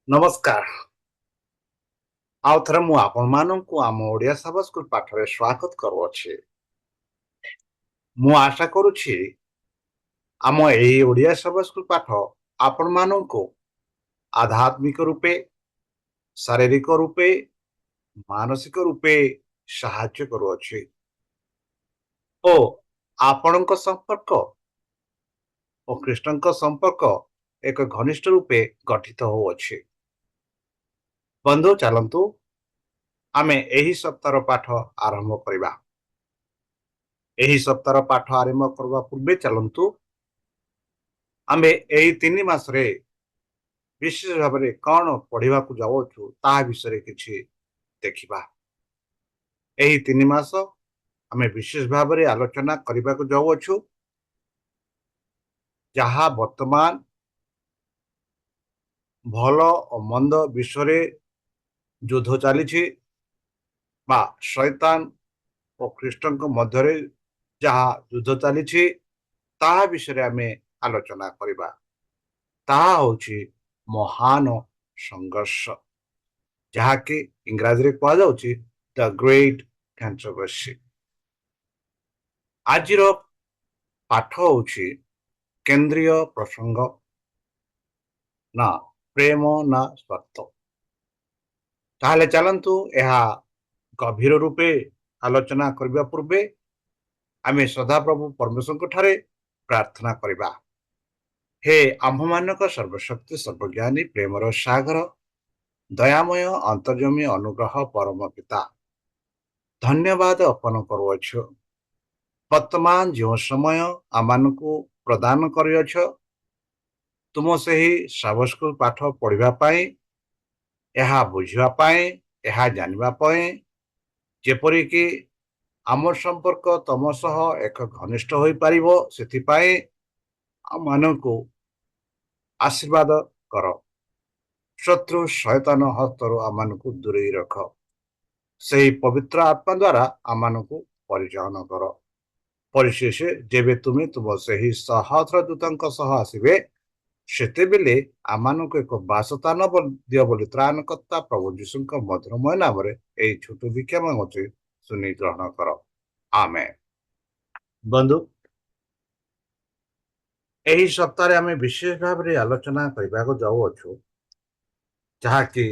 ନମସ୍କାର। ଆଉ ଥରେ ମୁଁ ଆପଣମାନଙ୍କୁ ଆମ ଓଡ଼ିଆ ସଭା ସ୍କୁଲ ପାଠରେ ସ୍ୱାଗତ କରୁଅଛି। ମୁଁ ଆଶା କରୁଛି ଆମ ଏହି ଓଡ଼ିଆ ସଭା ସ୍କୁଲ ପାଠ ଆପଣମାନଙ୍କୁ ଆଧ୍ୟାତ୍ମିକ ରୂପେ, ଶାରୀରିକ ରୂପେ, ମାନସିକ ରୂପେ ସାହାଯ୍ୟ କରୁଅଛି ଓ ଆପଣଙ୍କ ସମ୍ପର୍କ ଓ ଖ୍ରୀଷ୍ଟଙ୍କ ସମ୍ପର୍କ ଏକ ଘନିଷ୍ଠ ରୂପେ ଗଠିତ ହେଉଅଛି। ବନ୍ଧୁ ଚାଲନ୍ତୁ ଆମେ ଏହି ସପ୍ତାହର ପାଠ ଆରମ୍ଭ କରିବା। ଏହି ସପ୍ତାହର ପାଠ ଆରମ୍ଭ କରିବା ପୂର୍ବେ ଚାଲନ୍ତୁ ଆମେ ଏହି 3 ମାସରେ ବିଶେଷ ଭାବରେ କଣ ପଢିବାକୁ ଯାଉଛୁ ତାହା ବିଷୟରେ କିଛି ଦେଖିବା। ଏହି 3 ମାସ ଆମେ ବିଶେଷ ଭାବରେ ଆଲୋଚନା କରିବାକୁ ଯାଉଅଛୁ ଯାହା ବର୍ତ୍ତମାନ ଭଲ ଓ ମନ୍ଦ ବିଷୟରେ ଯୁଦ୍ଧ ଚାଲିଛି ବା ଶୈତାନ ଓ ଖ୍ରୀଷ୍ଟଙ୍କ ମଧ୍ୟରେ ଯାହା ଯୁଦ୍ଧ ଚାଲିଛି ତାହା ବିଷୟରେ ଆମେ ଆଲୋଚନା କରିବା। ତାହା ହେଉଛି ମହାନ ସଂଘର୍ଷ, ଯାହାକି ଇଂରାଜୀରେ କୁହାଯାଉଛି ଦ ଗ୍ରେଟ୍ କଣ୍ଟ୍ରୋଭର୍ସି। ଆଜିର ପାଠ ହେଉଛି କେନ୍ଦ୍ରୀୟ ପ୍ରସଙ୍ଗ ନା ପ୍ରେମ ନା ସ୍ୱାର୍ଥ। ତାହେଲେ ଚାଲନ୍ତୁ ଏହା ଗଭୀର ରୂପେ ଆଲୋଚନା କରିବା ପୂର୍ବେ ଆମେ ସଦାପ୍ରଭୁ ପରମେଶ୍ୱରଙ୍କ ଠାରେ ପ୍ରାର୍ଥନା କରିବା। ହେ ଆମ୍ଭମାନଙ୍କ ସର୍ବଶକ୍ତି ସର୍ବଜ୍ଞାନୀ ପ୍ରେମର ସାଗର, ଦୟାମୟ ଅନ୍ତର୍ଜମୀ ଅନୁଗ୍ରହ ପରମ ପିତା, ଧନ୍ୟବାଦ ଅର୍ପଣ କରୁଅଛୁ ବର୍ତ୍ତମାନ ଯେଉଁ ସମୟ ଆମମାନଙ୍କୁ ପ୍ରଦାନ କରିଅଛ ତୁମ ସେହି ସାବସ୍କୁଲ ପାଠ ପଢ଼ିବା ପାଇଁ, ଏହା ବୁଝିବା ପାଇଁ, ଏହା ଜାଣିବା ପାଇଁ, ଯେପରିକି ଆମ ସମ୍ପର୍କ ତମ ସହ ଏକ ଘନିଷ୍ଠ ହୋଇପାରିବ ସେଥିପାଇଁ ଆମମାନଙ୍କୁ ଆଶୀର୍ବାଦ କର। ଶତ୍ରୁ ଶୈତାନ ହସ୍ତରୁ ଆମମାନଙ୍କୁ ଦୂରେଇ ରଖ। ସେହି ପବିତ୍ର ଆତ୍ମା ଦ୍ୱାରା ଆମମାନଙ୍କୁ ପରିଚାଳନା କର। ପରିଶେଷ ଯେବେ ତୁମେ ତୁମ ସେହି ସହସ୍ର ଦୂତଙ୍କ ସହ ଆସିବେ ସେତେବେଳେ ଆମମାନଙ୍କୁ ଏକ ବାସସ୍ଥାନ ଦିଅ ବୋଲି ତ୍ରାଣକର୍ତ୍ତା ପ୍ରଭୁ ଯୀଶୁଙ୍କ ମଧୁରମୟ ନାମରେ ଏହି ଛୋଟ ଭିକ୍ଷା ମାଗୁଛି, ଶୁଣି ଗ୍ରହଣ କର। ଆମେନ୍। ବନ୍ଧୁ, ଏହି ସପ୍ତାହରେ ଆମେ ବିଶେଷ ଭାବରେ ଆଲୋଚନା କରିବାକୁ ଯାଉଅଛୁ ଯାହାକି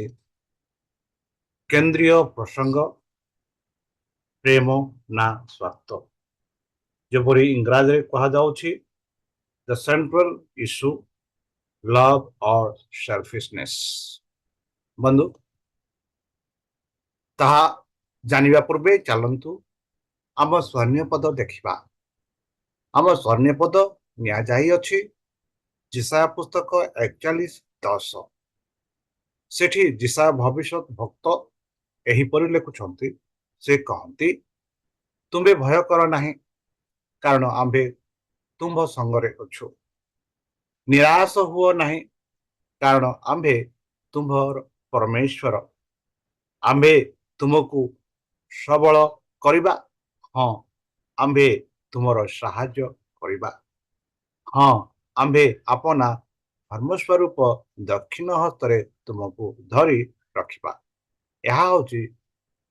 କେନ୍ଦ୍ରୀୟ ପ୍ରସଙ୍ଗ ପ୍ରେମ ନା ସ୍ୱାର୍ଥ। ଯେପରି ଇଂରାଜୀରେ କୁହାଯାଉଛି ଦ ସେଣ୍ଟ୍ରାଲ ଇସ୍ୟୁ ଲଭ୍ ଅର୍ ସେଲ୍ଫିଶନେସ୍। ବନ୍ଧୁ, ତାହା ଜାଣିବା ପୂର୍ବେ ଚାଲନ୍ତୁ ଆମ ସ୍ୱର୍ଣ୍ଣ ପଦ ଦେଖିବା। ଆମ ସ୍ୱର୍ଣ୍ଣ ପଦ ନିଆଯାଇଅଛି ଯିଶାୟା ପୁସ୍ତକ 41:10। ସେଠି ଯିଶାୟା ଭବିଷ୍ୟତ ଭକ୍ତ ଏହିପରି ଲେଖୁଛନ୍ତି, ସେ କହନ୍ତି, ତୁମ୍ଭେ ଭୟ କର ନାହିଁ, କାରଣ ଆମ୍ଭେ ତୁମ୍ଭ ସଙ୍ଗରେ ଅଛୁ। ନିରାଶ ହୁଅ ନାହିଁ, କାରଣ ଆମ୍ଭେ ତୁମ୍ଭର ପରମେଶ୍ୱର। ଆମ୍ଭେ ତୁମକୁ ସବଳ କରିବା, ହଁ ଆମ୍ଭେ ତୁମର ସାହାଯ୍ୟ କରିବା। ହଁ ଆମ୍ଭେ ଆପଣା ଧର୍ମସ୍ୱରୂପ ଦକ୍ଷିଣ ହସ୍ତରେ ତୁମକୁ ଧରି ରଖିବା। ଏହା ହେଉଛି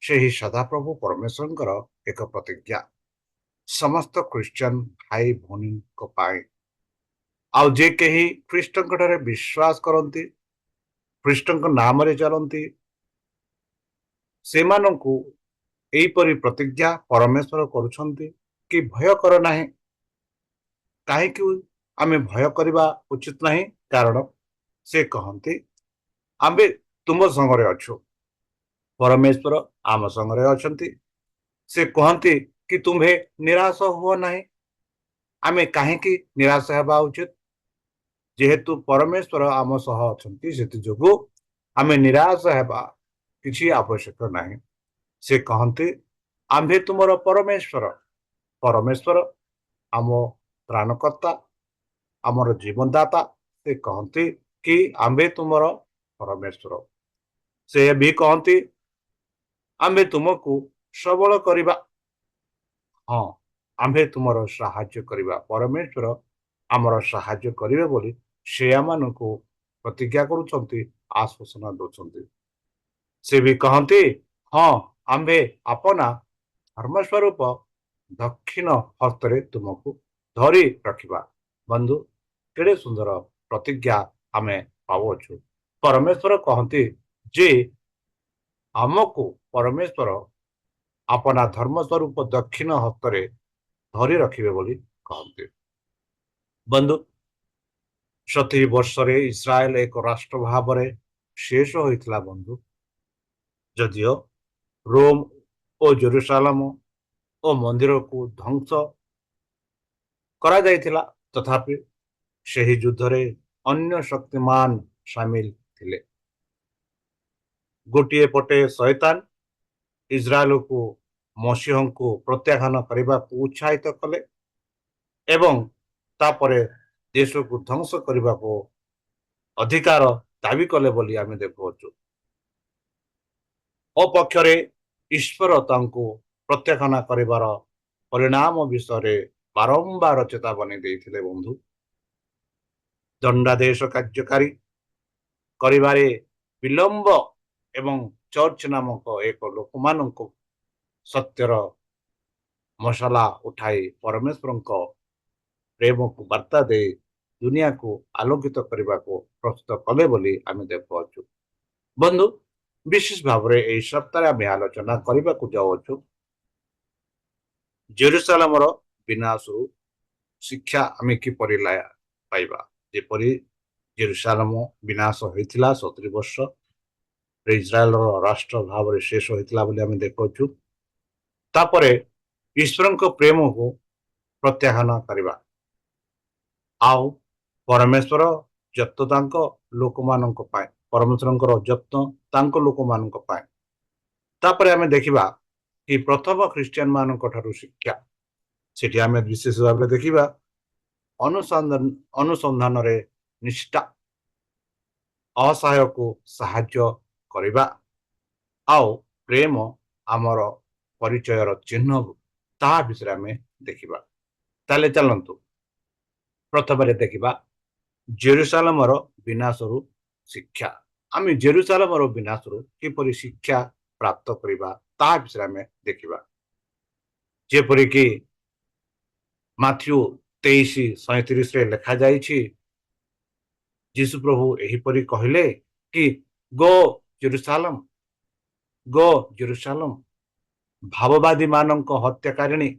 ସେହି ସଦାପ୍ରଭୁ ପରମେଶ୍ୱରଙ୍କର ଏକ ପ୍ରତିଜ୍ଞା ସମସ୍ତ ଖ୍ରୀଷ୍ଟିଆନ ଭାଇ ଭଉଣୀଙ୍କ ପାଇଁ। ଆଉ ଯେ କେହି ଖ୍ରୀଷ୍ଟଙ୍କ ଠାରେ ବିଶ୍ୱାସ କରନ୍ତି, ଖ୍ରୀଷ୍ଟଙ୍କ ନାମରେ ଚାଲନ୍ତି, ସେମାନଙ୍କୁ ଏହିପରି ପ୍ରତିଜ୍ଞା ପରମେଶ୍ୱର କରୁଛନ୍ତି କି ଭୟ କର ନାହିଁ। କାହିଁକି ଆମେ ଭୟ କରିବା ଉଚିତ ନାହିଁ? କାରଣ ସେ କହନ୍ତି ଆମ୍ଭେ ତୁମ ସଙ୍ଗରେ ଅଛୁ। ପରମେଶ୍ୱର ଆମ ସଙ୍ଗରେ ଅଛନ୍ତି। ସେ କହନ୍ତି କି ତୁମ୍ଭେ ନିରାଶ ହୁଅ ନାହିଁ। ଆମେ କାହିଁକି ନିରାଶ ହେବା ଉଚିତ? ଯେହେତୁ ପରମେଶ୍ୱର ଆମ ସହ ଅଛନ୍ତି ସେଥିଯୋଗୁଁ ଆମେ ନିରାଶ ହେବା କିଛି ଆବଶ୍ୟକ ନାହିଁ। ସେ କହନ୍ତି ଆମ୍ଭେ ତୁମର ପରମେଶ୍ୱର। ପରମେଶ୍ୱର ଆମ ତ୍ରାଣକର୍ତ୍ତା, ଆମର ଜୀବନଦାତା। ସେ କହନ୍ତି କି ଆମ୍ଭେ ତୁମର ପରମେଶ୍ୱର। ସେ ବି କହନ୍ତି ଆମ୍ଭେ ତୁମକୁ ସବଳ କରିବା, ହଁ ଆମ୍ଭେ ତୁମର ସାହାଯ୍ୟ କରିବା। ପରମେଶ୍ୱର ଆମର ସାହାଯ୍ୟ କରିବେ ବୋଲି ସେ ଆମମାନଙ୍କୁ ପ୍ରତିଜ୍ଞା କରୁଛନ୍ତି ଆଶ୍ୱାସନା ଦଉଛନ୍ତି। ସେ ବି କହନ୍ତି, ହଁ ଆମ୍ଭେ ଆପନା ଧର୍ମ ସ୍ୱରୂପ ଦକ୍ଷିଣ ହସ୍ତରେ ତୁମକୁ ଧରି ରଖିବା। ବନ୍ଧୁ, କେଡ଼େ ସୁନ୍ଦର ପ୍ରତିଜ୍ଞା ଆମେ ପାଉଅଛୁ। ପରମେଶ୍ୱର କହନ୍ତି ଯେ ଆମକୁ ପରମେଶ୍ୱର ଆପନା ଧର୍ମ ସ୍ୱରୂପ ଦକ୍ଷିଣ ହସ୍ତରେ ଧରି ରଖିବେ ବୋଲି କହନ୍ତି। ବନ୍ଧୁ, 70 ବର୍ଷରେ ଇସ୍ରାଏଲ ଏକ ରାଷ୍ଟ୍ର ଭାବରେ ଶେଷ ହୋଇଥିଲା। ବନ୍ଧୁ, ଯଦିଓ ରୋମ ଓ ଜେରୁସାଲାମ ଓ ମନ୍ଦିରକୁ ଧ୍ୱଂସ କରାଯାଇଥିଲା, ତଥାପି ସେହି ଯୁଦ୍ଧରେ ଅନ୍ୟ ଶକ୍ତିମାନ ସାମିଲ ଥିଲେ। ଗୋଟିଏ ପଟେ ଶୟତାନ ଇସ୍ରାଏଲକୁ ମସିହଙ୍କୁ ପ୍ରତ୍ୟାଖ୍ୟାନ କରିବାକୁ ଉତ୍ସାହିତ କଲେ ଏବଂ ତାପରେ ଦେଶକୁ ଧ୍ୱଂସ କରିବାକୁ ଅଧିକାର ଦାବି କଲେ ବୋଲି ଆମେ ଦେଖୁଅଛୁ। ଅପକ୍ଷରେ ଈଶ୍ୱର ତାଙ୍କୁ ପ୍ରତ୍ୟାଖ୍ୟାନ କରିବାର ପରିଣାମ ବିଷୟରେ ବାରମ୍ବାର ଚେତାବନୀ ଦେଇଥିଲେ। ବନ୍ଧୁ, ଦଣ୍ଡାଦେଶ କାର୍ଯ୍ୟକାରୀ କରିବାରେ ବିଳମ୍ବ ଏବଂ ଚର୍ଚ୍ଚ ନାମକ ଏକ ଲୋକମାନଙ୍କୁ ସତ୍ୟର ମସଲା ଉଠାଇ ପରମେଶ୍ୱରଙ୍କ ପ୍ରେମକୁ ବାର୍ତ୍ତା ଦେଇ ଦୁନିଆକୁ ଆଲୋକିତ କରିବାକୁ ପ୍ରସ୍ତୁତ କଲେ ବୋଲି ଆମେ ଦେଖୁଅଛୁ। ବନ୍ଧୁ, ବିଶେଷ ଭାବରେ ଏହି ସପ୍ତାହରେ ଆମେ ଆଲୋଚନା କରିବାକୁ ଯାଉଅଛୁ ଜେରୁସାଲାମର ବିନାଶରୁ ଶିକ୍ଷା ଆମେ କିପରି ପାଇବା। ଯେପରି ଜେରୁସାଲାମ ବିନାଶ ହୋଇଥିଲା, 70 ବର୍ଷ ଇସ୍ରାଏଲର ରାଷ୍ଟ୍ର ଭାବରେ ଶେଷ ହୋଇଥିଲା ବୋଲି ଆମେ ଦେଖୁଅଛୁ। ତାପରେ ଈଶ୍ୱରଙ୍କ ପ୍ରେମକୁ ପ୍ରତ୍ୟାଖ୍ୟାନ କରିବା ଆଉ ପରମେଶ୍ୱର ଯତ୍ନ ତାଙ୍କ ଲୋକମାନଙ୍କ ପାଇଁ, ପରମେଶ୍ୱରଙ୍କର ଯତ୍ନ ତାଙ୍କ ଲୋକମାନଙ୍କ ପାଇଁ। ତାପରେ ଆମେ ଦେଖିବା କି ପ୍ରଥମ ଖ୍ରୀଷ୍ଟିଆନ ମାନଙ୍କ ଠାରୁ ଶିକ୍ଷା, ସେଠି ଆମେ ବିଶେଷ ଭାବରେ ଦେଖିବା ଅନୁସନ୍ଧାନରେ ନିଷ୍ଠା, ଅସହାୟକୁ ସାହାଯ୍ୟ କରିବା ଆଉ ପ୍ରେମ ଆମର ପରିଚୟର ଚିହ୍ନ, ତାହା ବିଷୟରେ ଆମେ ଦେଖିବା। ତାହେଲେ ଚାଲନ୍ତୁ ପ୍ରଥମରେ ଦେଖିବା ଜେରୁସାଲାମର ବିନାଶରୁ ଶିକ୍ଷା। ଆମେ ଜେରୁସାଲାମର ବିନାଶରୁ କିପରି ଶିକ୍ଷା ପ୍ରାପ୍ତ କରିବା ତାହା ବିଷୟରେ ଆମେ ଦେଖିବା। ଯେପରିକି ମାଥ୍ୟୁ 23:37 ଲେଖାଯାଇଛି, ଯୀଶୁ ପ୍ରଭୁ ଏହିପରି କହିଲେ କି ଗୋ ଜେରୁସାଲମ, ଗୋ ଜେରୁସାଲମ, ଭାବବାଦୀ ମାନଙ୍କ ହତ୍ୟାକାରିଣୀ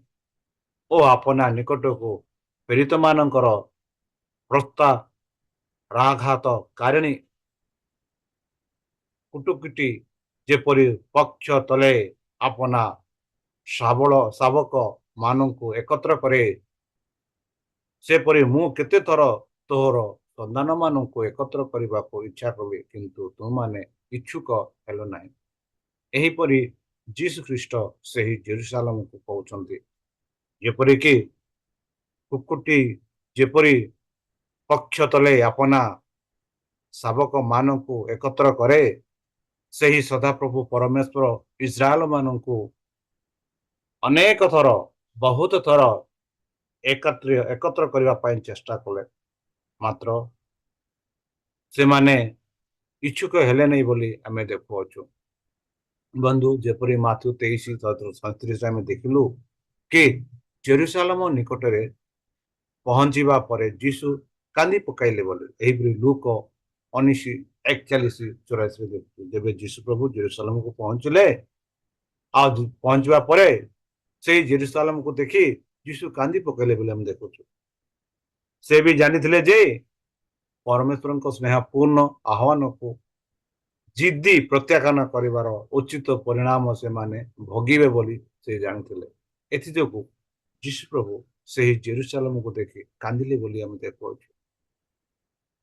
ଓ ଆପନା ନିକଟକୁ ପ୍ରେରିତ ମାନଙ୍କର ପ୍ରତ୍ୟାଘାତକାରିଣୀ, କୁଟୁକୁଟି ଯେପରି ପକ୍ଷ ତଳେ ଆପନା ଶାବକ ମାନଙ୍କୁ ଏକତ୍ର କରେ, ସେପରି ମୁଁ କେତେ ଥର ତୋର ସନ୍ତାନ ମାନଙ୍କୁ ଏକତ୍ର କରିବାକୁ ଇଚ୍ଛା କଲି, କିନ୍ତୁ ତୁମମାନେ ଇଚ୍ଛୁକ ହେଲ ନାହିଁ। ଏହିପରି ଯୀଶୁ ଖ୍ରୀଷ୍ଟ ସେହି ଜେରୁସାଲମକୁ କହୁଛନ୍ତି, ଯେପରିକି କୁକୁଟି ଯେପରି ପକ୍ଷ ତଳେ ଆପନା ଶାବକ ମାନଙ୍କୁ ଏକତ୍ର କରେ, ସେହି ସଦାପ୍ରଭୁ ପରମେଶ୍ୱର ଇସ୍ରାଏଲ ମାନଙ୍କୁ ଅନେକ ଥର, ବହୁତ ଥର ଏକତ୍ର କରିବା ପାଇଁ ଚେଷ୍ଟା କଲେ, ମାତ୍ର ସେମାନେ ଇଚ୍ଛୁକ ହେଲେ ନାହିଁ ବୋଲି ଆମେ ଦେଖୁଅଛୁ। ବନ୍ଧୁ, ଯେପରି ମାଥ୍ୟୁ 23:37 ଆମେ ଦେଖିଲୁ କି ଜେରୁସାଲମ ନିକଟରେ ପହଞ୍ଚିବା ପରେ ଯୀଶୁ କାନ୍ଦି ପକାଇଲେ ବୋଲି। ଏହିପରି ଲୁକ 19:41-44 ଦେଖୁଛୁ। ଯେବେ ଯୀଶୁ ପ୍ରଭୁ ଜେରୁସାଲମକୁ ପହଞ୍ଚିଲେ ଆଉ ପହଞ୍ଚିବା ପରେ ସେଇ ଜେରୁସାଲମକୁ ଦେଖି ଯୀଶୁ କାନ୍ଦି ପକାଇଲେ ବୋଲି ଆମେ ଦେଖୁଛୁ। ସେ ବି ଜାଣିଥିଲେ ଯେ ପରମେଶ୍ୱରଙ୍କ ସ୍ନେହପୂର୍ଣ୍ଣ ଆହ୍ୱାନକୁ ଜିଦ୍ଦି ପ୍ରତ୍ୟାଖ୍ୟାନ କରିବାର ଉଚିତ ପରିଣାମ ସେମାନେ ଭୋଗିବେ ବୋଲି ସେ ଜାଣିଥିଲେ। ଏଥିଯୋଗୁଁ ଯୀଶୁ ପ୍ରଭୁ ସେହି ଜେରୁସାଲମକୁ ଦେଖି କାନ୍ଦିଲେ ବୋଲି ଆମେ ଦେଖୁଅଛୁ।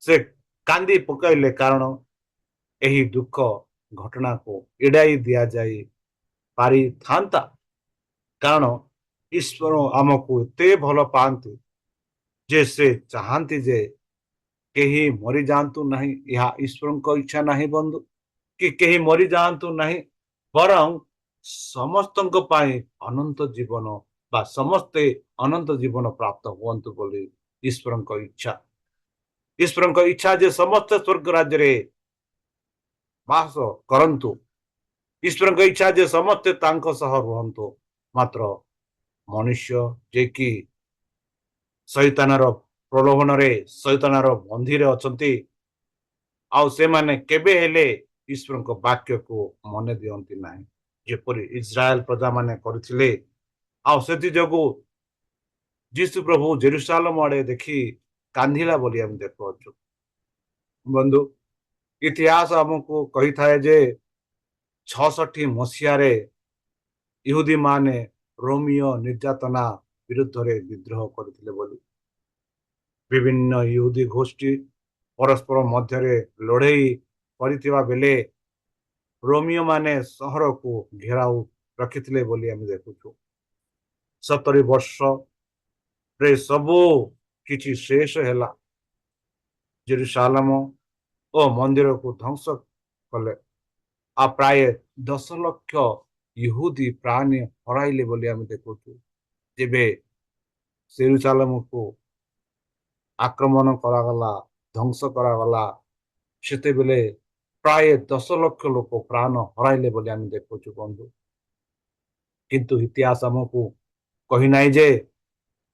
ସେ କାନ୍ଦି ପକାଇଲେ କାରଣ ଏହି ଦୁଃଖ ଘଟଣାକୁ ଏଡ଼ାଇ ଦିଆଯାଇ ପାରିଥାନ୍ତା, କାରଣ ଈଶ୍ୱର ଆମକୁ ଏତେ ଭଲ ପାଆନ୍ତି ଯେ ସେ ଚାହାନ୍ତି ଯେ କେହି ମରିଯାଆନ୍ତୁ ନାହିଁ। ଏହା ଈଶ୍ୱରଙ୍କ ଇଚ୍ଛା ନାହିଁ ବନ୍ଧୁ, କି କେହି ମରିଯାଆନ୍ତୁ ନାହିଁ, ବରଂ ସମସ୍ତଙ୍କ ପାଇଁ ଅନନ୍ତ ଜୀବନ ବା ସମସ୍ତେ ଅନନ୍ତ ଜୀବନ ପ୍ରାପ୍ତ ହୁଅନ୍ତୁ ବୋଲି ଈଶ୍ୱରଙ୍କ ଇଚ୍ଛା। ଈଶ୍ୱରଙ୍କ ଇଚ୍ଛା ଯେ ସମସ୍ତେ ସ୍ୱର୍ଗ ରାଜ୍ୟରେ ବାସ କରନ୍ତୁ। ଈଶ୍ୱରଙ୍କ ଇଚ୍ଛା ଯେ ସମସ୍ତେ ତାଙ୍କ ସହ ରୁହନ୍ତୁ। ମାତ୍ର ମନୁଷ୍ୟ ଯିଏକି ଶୈତାନର ପ୍ରଲୋଭନରେ ଶୈତାନର ବନ୍ଧୀରେ ଅଛନ୍ତି, ଆଉ ସେମାନେ କେବେ ହେଲେ ଈଶ୍ୱରଙ୍କ ବାକ୍ୟକୁ ମନେ ଦିଅନ୍ତି ନାହିଁ, ଯେପରି ଇସ୍ରାଏଲ ପ୍ରଜାମାନେ କରିଥିଲେ। ଆଉ ସେଥି ଯୋଗୁ ଯୀଶୁ ପ୍ରଭୁ ଜେରୁସାଲମ ଆଡେ ଦେଖି କାନ୍ଦିଲା ବୋଲି ଆମେ ଦେଖୁଅଛୁ। ବନ୍ଧୁ, ଇତିହାସ ଆମକୁ କହିଥାଏ ଯେ 66 ମସିହାରେ ଇହୁଦୀ ମାନେ ରୋମିଓ ନିର୍ଯାତନା ବିରୁଦ୍ଧରେ ବିଦ୍ରୋହ କରିଥିଲେ ବୋଲି। ବିଭିନ୍ନ ଇହୁଦୀ ଗୋଷ୍ଠୀ ପରସ୍ପର ମଧ୍ୟରେ ଲଢ଼େଇ କରିଥିବା ବେଳେ ରୋମିଓ ମାନେ ସହରକୁ ଘେରାଉ ରଖିଥିଲେ ବୋଲି ଆମେ ଦେଖୁଛୁ। 70 ବର୍ଷରେ ସବୁ କିଛି ଶେଷ ହେଲା। ଜେରୁସାଲମ ଓ ମନ୍ଦିରକୁ ଧ୍ୱଂସ କଲେ। ଆଉ ପ୍ରାୟ 10 ଲକ୍ଷ ଇହୁଦୀ ପ୍ରାଣ ହରାଇଲେ ବୋଲି ଆମେ ଦେଖୁଛୁ। ଯେବେ ଜେରୁସାଲମକୁ ଆକ୍ରମଣ କରାଗଲା, ଧ୍ୱଂସ କରାଗଲା, ସେତେବେଳେ ପ୍ରାୟ 10 ଲକ୍ଷ ଲୋକ ପ୍ରାଣ ହରାଇଲେ ବୋଲି ଆମେ ଦେଖୁଛୁ ବନ୍ଧୁ। କିନ୍ତୁ ଇତିହାସ ଆମକୁ କହିନାହିଁ ଯେ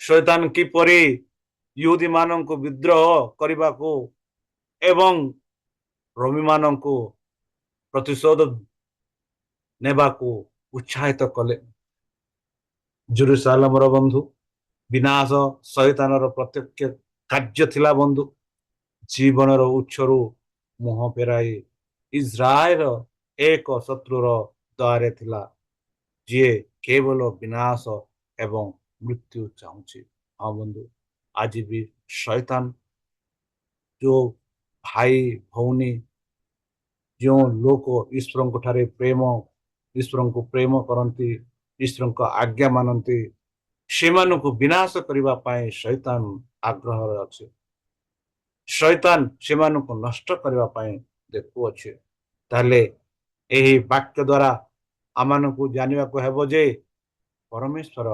ଶୈତାନ କିପରି ଇହୁଦୀ ମାନଙ୍କୁ ବିଦ୍ରୋହ କରିବାକୁ ଏବଂ ରୋମୀମାନଙ୍କୁ ପ୍ରତିଶୋଧ ନେବାକୁ ଉତ୍ସାହିତ କଲେ। ଜେରୁସାଲେମର ବନ୍ଧୁ ବିନାଶ ଶୈତାନର ପ୍ରତ୍ୟକ୍ଷ କାର୍ଯ୍ୟ ଥିଲା ବନ୍ଧୁ। ଜୀବନର ଉତ୍ସରୁ ମୁହଁ ଫେରାଇ ଇସ୍ରାଏଲ ଏକ ଶତ୍ରୁର ଦ୍ୱାରେ ଥିଲା, ଯିଏ କେବଳ ବିନାଶ ଏବଂ ମୃତ୍ୟୁ ଚାହୁଁଛି। ହଁ ବନ୍ଧୁ, ଆଜି ବି ଶୈତାନ ଯୋଉ ଭାଇ ଭଉଣୀ, ଯେଉଁ ଲୋକ ଈଶ୍ୱରଙ୍କ ଠାରେ ଈଶ୍ୱରଙ୍କୁ ପ୍ରେମ କରନ୍ତି, ଈଶ୍ୱରଙ୍କ ଆଜ୍ଞା ମାନନ୍ତି, ସେମାନଙ୍କୁ ବିନାଶ କରିବା ପାଇଁ ଶୈତାନ ଆଗ୍ରହରେ ଅଛି। ଶୈତାନ ସେମାନଙ୍କୁ ନଷ୍ଟ କରିବା ପାଇଁ ଦେଖୁଅଛି। ତାହେଲେ ଏହି ବାକ୍ୟ ଦ୍ୱାରା ଆମମାନଙ୍କୁ ଜାଣିବାକୁ ହେବ ଯେ ପରମେଶ୍ୱର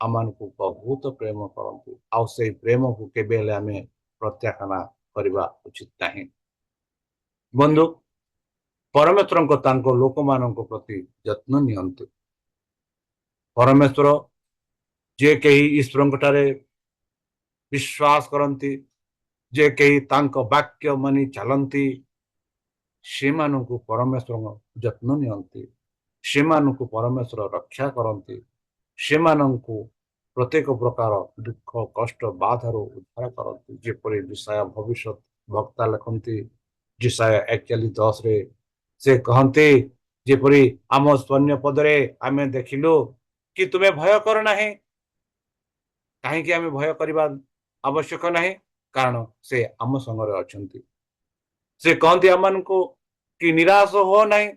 ଆମମାନଙ୍କୁ ବହୁତ ପ୍ରେମ କରନ୍ତି, ଆଉ ସେଇ ପ୍ରେମକୁ କେବେ ହେଲେ ଆମେ ପ୍ରତ୍ୟାଖ୍ୟାନ କରିବା ଉଚିତ ନାହିଁ। ବନ୍ଧୁ, ପରମେଶ୍ୱରଙ୍କ ତାଙ୍କ ଲୋକମାନଙ୍କ ପ୍ରତି ଯତ୍ନ ନିଅନ୍ତି। ପରମେଶ୍ୱର ଯେ କେହି ଈଶ୍ୱରଙ୍କ ଠାରେ ବିଶ୍ୱାସ କରନ୍ତି, ଯେ କେହି ତାଙ୍କ ବାକ୍ୟ ମାନି ଚାଲନ୍ତି, ସେମାନଙ୍କୁ ପରମେଶ୍ୱର ଯତ୍ନ ନିଅନ୍ତି। ସେମାନଙ୍କୁ ପରମେଶ୍ୱର ରକ୍ଷା କରନ୍ତି। ସେମାନଙ୍କୁ ପ୍ରତ୍ୟେକ ପ୍ରକାର ଦୁଃଖ କଷ୍ଟ ବାଧାରୁ ଉଦ୍ଧାର କରନ୍ତି। ଯେପରି ଯିଶାୟା ଭବିଷ୍ୟତ ବକ୍ତା ଲେଖନ୍ତି, ଯିଶାୟା 41:10ରେ ସେ କହନ୍ତି, ଯେପରି ଆମ ସ୍ତନ୍ୟ ପଦରେ ଆମେ ଦେଖିଲୁ କି ତୁମେ ଭୟ କର ନାହିଁ। କାହିଁକି ଆମେ ଭୟ କରିବା ଆବଶ୍ୟକ ନାହିଁ? କାରଣ ସେ ଆମ ସଙ୍ଗରେ ଅଛନ୍ତି। ସେ କହନ୍ତି ଆମମାନଙ୍କୁ କି ନିରାଶ ହୁଅ ନାହିଁ।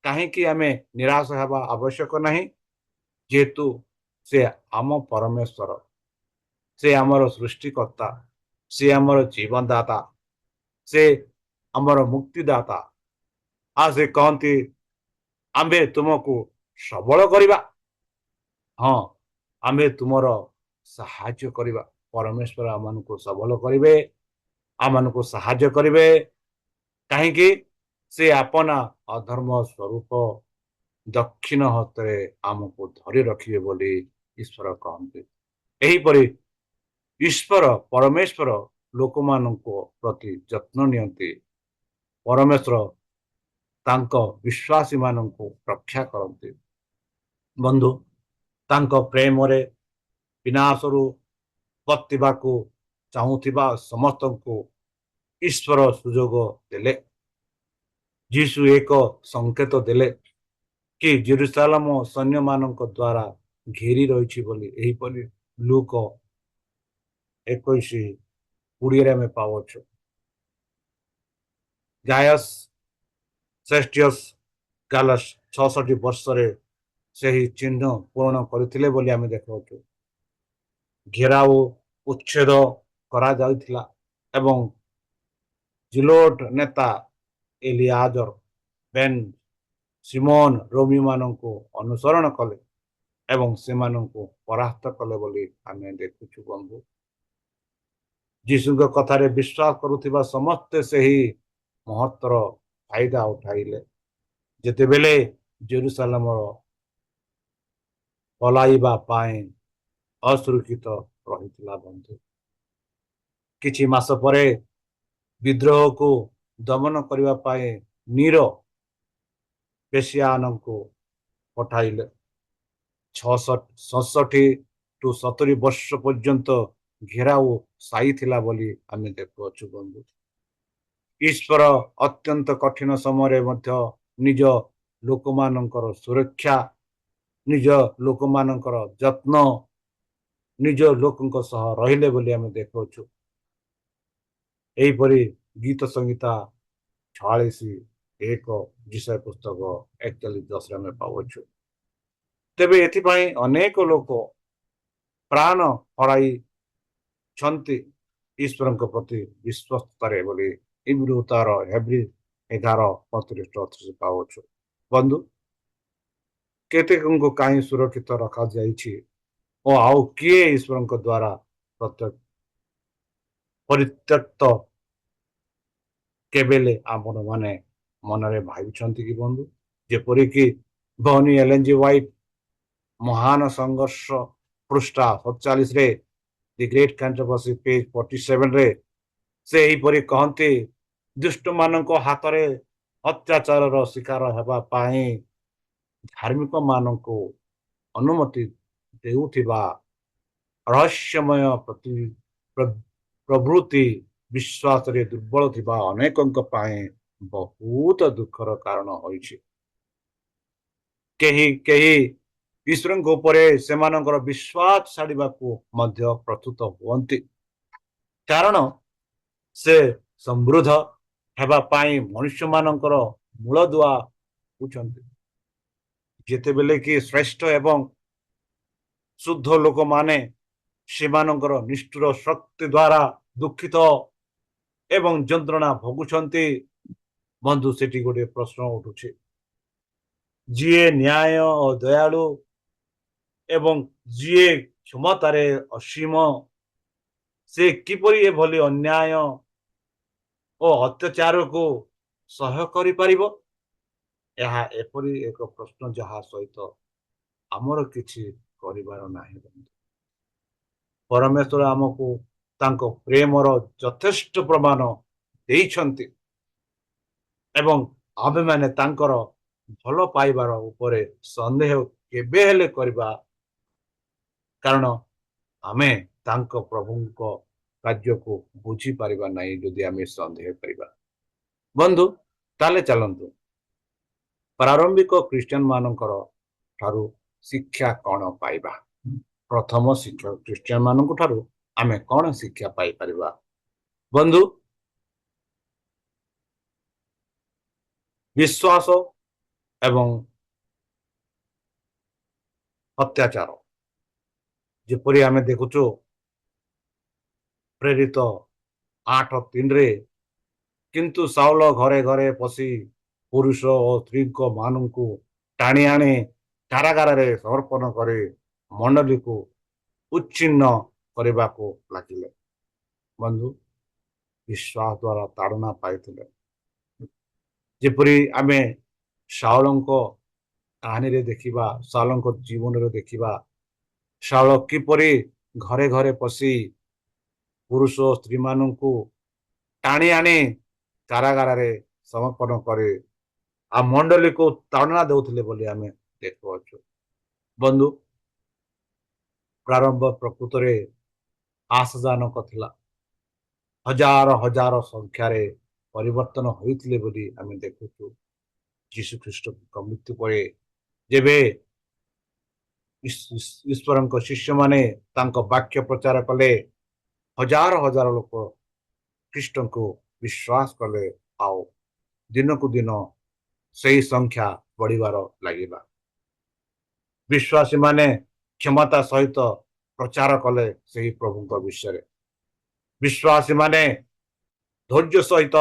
କାହିଁକି ଆମେ ନିରାଶ ହେବା ଆବଶ୍ୟକ ନାହିଁ? ଯେହେତୁ ସେ ଆମ ପରମେଶ୍ୱର, ସେ ଆମର ସୃଷ୍ଟିକର୍ତ୍ତା, ସେ ଆମର ଜୀବନଦାତା, ସେ ଆମର ମୁକ୍ତିଦାତା। ଆଉ ସେ କହନ୍ତି ଆମ୍ଭେ ତୁମକୁ ସବଳ କରିବା। ହଁ, ଆମ୍ଭେ ତୁମର ସାହାଯ୍ୟ କରିବା। ପରମେଶ୍ୱର ଆମମାନଙ୍କୁ ସବଳ କରିବେ, ଆମମାନଙ୍କୁ ସାହାଯ୍ୟ କରିବେ। କାହିଁକି? ସେ ଆପନା ଅଧର୍ମ ସ୍ୱରୂପ ଦକ୍ଷିଣ ହସ୍ତରେ ଆମକୁ ଧରି ରଖିବେ ବୋଲି ଈଶ୍ୱର କହନ୍ତି। ଏହିପରି ଈଶ୍ୱର ପରମେଶ୍ୱର ଲୋକମାନଙ୍କ ପ୍ରତି ଯତ୍ନ ନିଅନ୍ତି। ପରମେଶ୍ୱର ତାଙ୍କ ବିଶ୍ୱାସୀ ମାନଙ୍କୁ ରକ୍ଷା କରନ୍ତି। ବନ୍ଧୁ, ତାଙ୍କ ପ୍ରେମରେ ବିନାଶରୁ ବର୍ତ୍ତିବାକୁ ଚାହୁଁଥିବା ସମସ୍ତଙ୍କୁ ଈଶ୍ୱର ସୁଯୋଗ ଦେଲେ। ଯୀଶୁ ଏକ ସଂକେତ ଦେଲେ କି ଜେରୁସାଲେମ ସୈନ୍ୟମାନଙ୍କ ଦ୍ୱାରା ଘେରି ରହିଛି ବୋଲି। ଏହିପରି ଲୁକ 21:20 ଆମେ ପାଉଛୁ। ଗାୟସ୍ ସେଷ୍ଟିୟସ୍ ଗାଲସ୍ 66 ବର୍ଷରେ ସେହି ଚିହ୍ନ ପୂରଣ କରିଥିଲେ ବୋଲି ଆମେ ଦେଖାଉଛୁ। ଘେରାଉ ଉଚ୍ଛେଦ କରାଯାଇଥିଲା ଏବଂ ଜିଲୋଟ ନେତା ଏଲିଆଜର ବେନ୍ ସିମୋନ ରୋମୀମାନଙ୍କୁ ଅନୁସରଣ କଲେ ଏବଂ ସେମାନଙ୍କୁ ପରାସ୍ତ କଲେ ବୋଲି ଆମେ ଦେଖୁଛୁ। ବନ୍ଧୁ, ଯୀଶୁଙ୍କ କଥାରେ ବିଶ୍ୱାସ କରୁଥିବା ସମସ୍ତେ ସେହି ମହତ୍ତର ଫାଇଦା ଉଠାଇଲେ। ଯେତେବେଳେ ଜେରୁସାଲେମର ପଲାଇବା ପାଇଁ ଅସୁରକ୍ଷିତ ରହିଥିଲା ବନ୍ଧୁ, କିଛି ମାସ ପରେ ବିଦ୍ରୋହକୁ ଦମନ କରିବା ପାଇଁ ନୀର ପେସିଆନଙ୍କୁ ପଠାଇଲେ। 66 ଟୁ 70 ବର୍ଷ ପର୍ଯ୍ୟନ୍ତ ଘେରାଉ ସାଇଥିଲା ବୋଲି ଆମେ ଦେଖୁଅଛୁ ବନ୍ଧୁ। ଈଶ୍ୱର ଅତ୍ୟନ୍ତ କଠିନ ସମୟରେ ମଧ୍ୟ ନିଜ ଲୋକମାନଙ୍କର ସୁରକ୍ଷା, ନିଜ ଲୋକମାନଙ୍କର ଯତ୍ନ, ନିଜ ଲୋକଙ୍କ ସହ ରହିଲେ ବୋଲି ଆମେ ଦେଖୁଅଛୁ। ଏହିପରି ଗୀତ ସଂହିତା 46:1 ବିଷୟ ପୁସ୍ତକ 41:10 ଆମେ ପାଉଛୁ। ତେବେ ଏଥିପାଇଁ ଅନେକ ଲୋକ ପ୍ରାଣ ହରାଇଛନ୍ତି ଈଶ୍ୱରଙ୍କ ପ୍ରତି ବିଶ୍ୱସ୍ତରେ ବୋଲି ଇବ୍ରୁ ତାର ହେବ୍ରି 11:35 ପାଉଛୁ। ବନ୍ଧୁ, କେତେକଙ୍କୁ କାହିଁ ସୁରକ୍ଷିତ ରଖାଯାଇଛି ଓ ଆଉ କିଏ ଈଶ୍ୱରଙ୍କ ଦ୍ୱାରା ପରିତ୍ୟକ୍ତ କେବେଲେ ଆପଣ ମାନେ ମନରେ ଭାବିଛନ୍ତି କି ବନ୍ଧୁ? ଯେପରିକି ବନି ଏଲେନ୍ ଜି ହ୍ୱାଇଟ୍ ମହାନ ସଂଘର୍ଷ ପୃଷ୍ଠା 47ରେ ଦି ଗ୍ରେଟ୍ କଣ୍ଟ୍ରୋଭର୍ସି ପେଜ୍ 47ରେ ସେ ଏହିପରି କହନ୍ତି, ଦୁଷ୍ଟମାନଙ୍କ ହାତରେ ଅତ୍ୟାଚାରର ଶିକାର ହେବା ପାଇଁ ଧାର୍ମିକ ମାନଙ୍କୁ ଅନୁମତି ଦେଉଥିବା ରହସ୍ୟମୟ ପ୍ରଭୃତି ବିଶ୍ୱାସରେ ଦୁର୍ବଳ ଥିବା ଅନେକଙ୍କ ପାଇଁ ବହୁତ ଦୁଃଖର କାରଣ ହୋଇଛି। କେହି କେହି ଈଶ୍ୱରଙ୍କ ଉପରେ ସେମାନଙ୍କର ବିଶ୍ୱାସ ଛାଡ଼ିବାକୁ ମଧ୍ୟ ପ୍ରସ୍ତୁତ ହୁଅନ୍ତି, କାରଣ ସେ ସମୃଦ୍ଧ ହେବା ପାଇଁ ମନୁଷ୍ୟମାନଙ୍କର ମୂଳଦୁଆ ହେଉଛନ୍ତି। ଯେତେବେଳେ କି ଶ୍ରେଷ୍ଠ ଏବଂ ଶୁଦ୍ଧ ଲୋକମାନେ ସେମାନଙ୍କର ନିଷ୍ଠୁର ଶକ୍ତି ଦ୍ୱାରା ଦୁଃଖିତ ଏବଂ ଯନ୍ତ୍ରଣା ଭୋଗୁଛନ୍ତି, ବନ୍ଧୁ ସେଠି ଗୋଟିଏ ପ୍ରଶ୍ନ ଉଠୁଛି, ଯିଏ ନ୍ୟାୟ ଓ ଦୟାଳୁ ଏବଂ ଯିଏ କ୍ଷମତାରେ ଅସୀମ, ସେ କିପରି ଏଭଳି ଅନ୍ୟାୟ ଓ ଅତ୍ୟାଚାରକୁ ସହ୍ୟ କରିପାରିବ? ଏହା ଏପରି ଏକ ପ୍ରଶ୍ନ ଯାହା ସହିତ ଆମର କିଛି କରିବାର ନାହିଁ। ପରମେଶ୍ୱର ଆମକୁ ତାଙ୍କ ପ୍ରେମର ଯଥେଷ୍ଟ ପ୍ରମାଣ ଦେଇଛନ୍ତି ଏବଂ ଆମେମାନେ ତାଙ୍କର ଭଲ ପାଇବାର ଉପରେ ସନ୍ଦେହ କେବେ ହେଲେ କରିବା, କାରଣ ଆମେ ତାଙ୍କ ପ୍ରଭୁଙ୍କ କାର୍ଯ୍ୟକୁ ବୁଝିପାରିବା ନାହିଁ ଯଦି ଆମେ ସନ୍ଦେହ କରିବା। ବନ୍ଧୁ, ତାହେଲେ ଚାଲନ୍ତୁ ପ୍ରାରମ୍ଭିକ ଖ୍ରୀଷ୍ଟିଆନ ମାନଙ୍କର ଠାରୁ ଶିକ୍ଷା କଣ ପାଇବା। ପ୍ରଥମ ଶିକ୍ଷା ଖ୍ରୀଷ୍ଟିଆନ ମାନଙ୍କ ଠାରୁ ଆମେ କଣ ଶିକ୍ଷା ପାଇପାରିବା? ବନ୍ଧୁ, ବିଶ୍ୱାସ ଏବଂ ଅତ୍ୟାଚାର, ଯେପରି ଆମେ ଦେଖୁଛୁ ପ୍ରେରିତ 8:3ରେ, କିନ୍ତୁ ସାଉଲ ଘରେ ଘରେ ପଶି ପୁରୁଷ ଓ ସ୍ତ୍ରୀଙ୍କ ମାନଙ୍କୁ ଟାଣି ଆଣି କାରାଗାରରେ ସମର୍ପଣ କରି ମଣ୍ଡଳୀକୁ ଉଚ୍ଛିନ୍ନ କରିବାକୁ ଲାଗିଲେ। ବନ୍ଧୁ, ବିଶ୍ୱାସ ଦ୍ୱାରା ତାଡ଼ନା ପାଇଥିଲେ। ଯେପରି ଆମେ ସାଉଲଙ୍କ କାହାଣୀରେ ଦେଖିବା, ସାଉଲଙ୍କ ଜୀବନରେ ଦେଖିବା, ସାଉଲ କିପରି ଘରେ ଘରେ ପଶି ପୁରୁଷ ଓ ସ୍ତ୍ରୀ ମାନଙ୍କୁ ଟାଣି ଆଣି କାରାଗାରରେ ସମର୍ପଣ କରି ଆଉ ମଣ୍ଡଳୀକୁ ତାଡ଼ନା ଦେଉଥିଲେ ବୋଲି ଆମେ ଦେଖୁଅଛୁ। ବନ୍ଧୁ, ପ୍ରାରମ୍ଭ ପ୍ରକୃତରେ ଆଶାଜନକ ଥିଲା। ହଜାର ହଜାର ସଂଖ୍ୟାରେ ପରିବର୍ତ୍ତନ ହୋଇଥିଲେ ବୋଲି ଆମେ ଦେଖୁଛୁ। ଯୀଶୁ ଖ୍ରୀଷ୍ଟଙ୍କ ମୃତ୍ୟୁ ପରେ ଯେବେ ଈଶ୍ୱରଙ୍କ ଶିଷ୍ୟମାନେ ତାଙ୍କ ବାକ୍ୟ ପ୍ରଚାର କଲେ, ହଜାର ହଜାର ଲୋକ ଖ୍ରୀଷ୍ଟଙ୍କୁ ବିଶ୍ୱାସ କଲେ, ଆଉ ଦିନକୁ ଦିନ ସେହି ସଂଖ୍ୟା ବଢିବାର ଲାଗିଲା। ବିଶ୍ୱାସୀ ମାନେ କ୍ଷମତା ସହିତ ପ୍ରଚାର କଲେ ସେହି ପ୍ରଭୁଙ୍କ ବିଷୟରେ। ବିଶ୍ୱାସୀ ମାନେ ଧୈର୍ଯ୍ୟ ସହିତ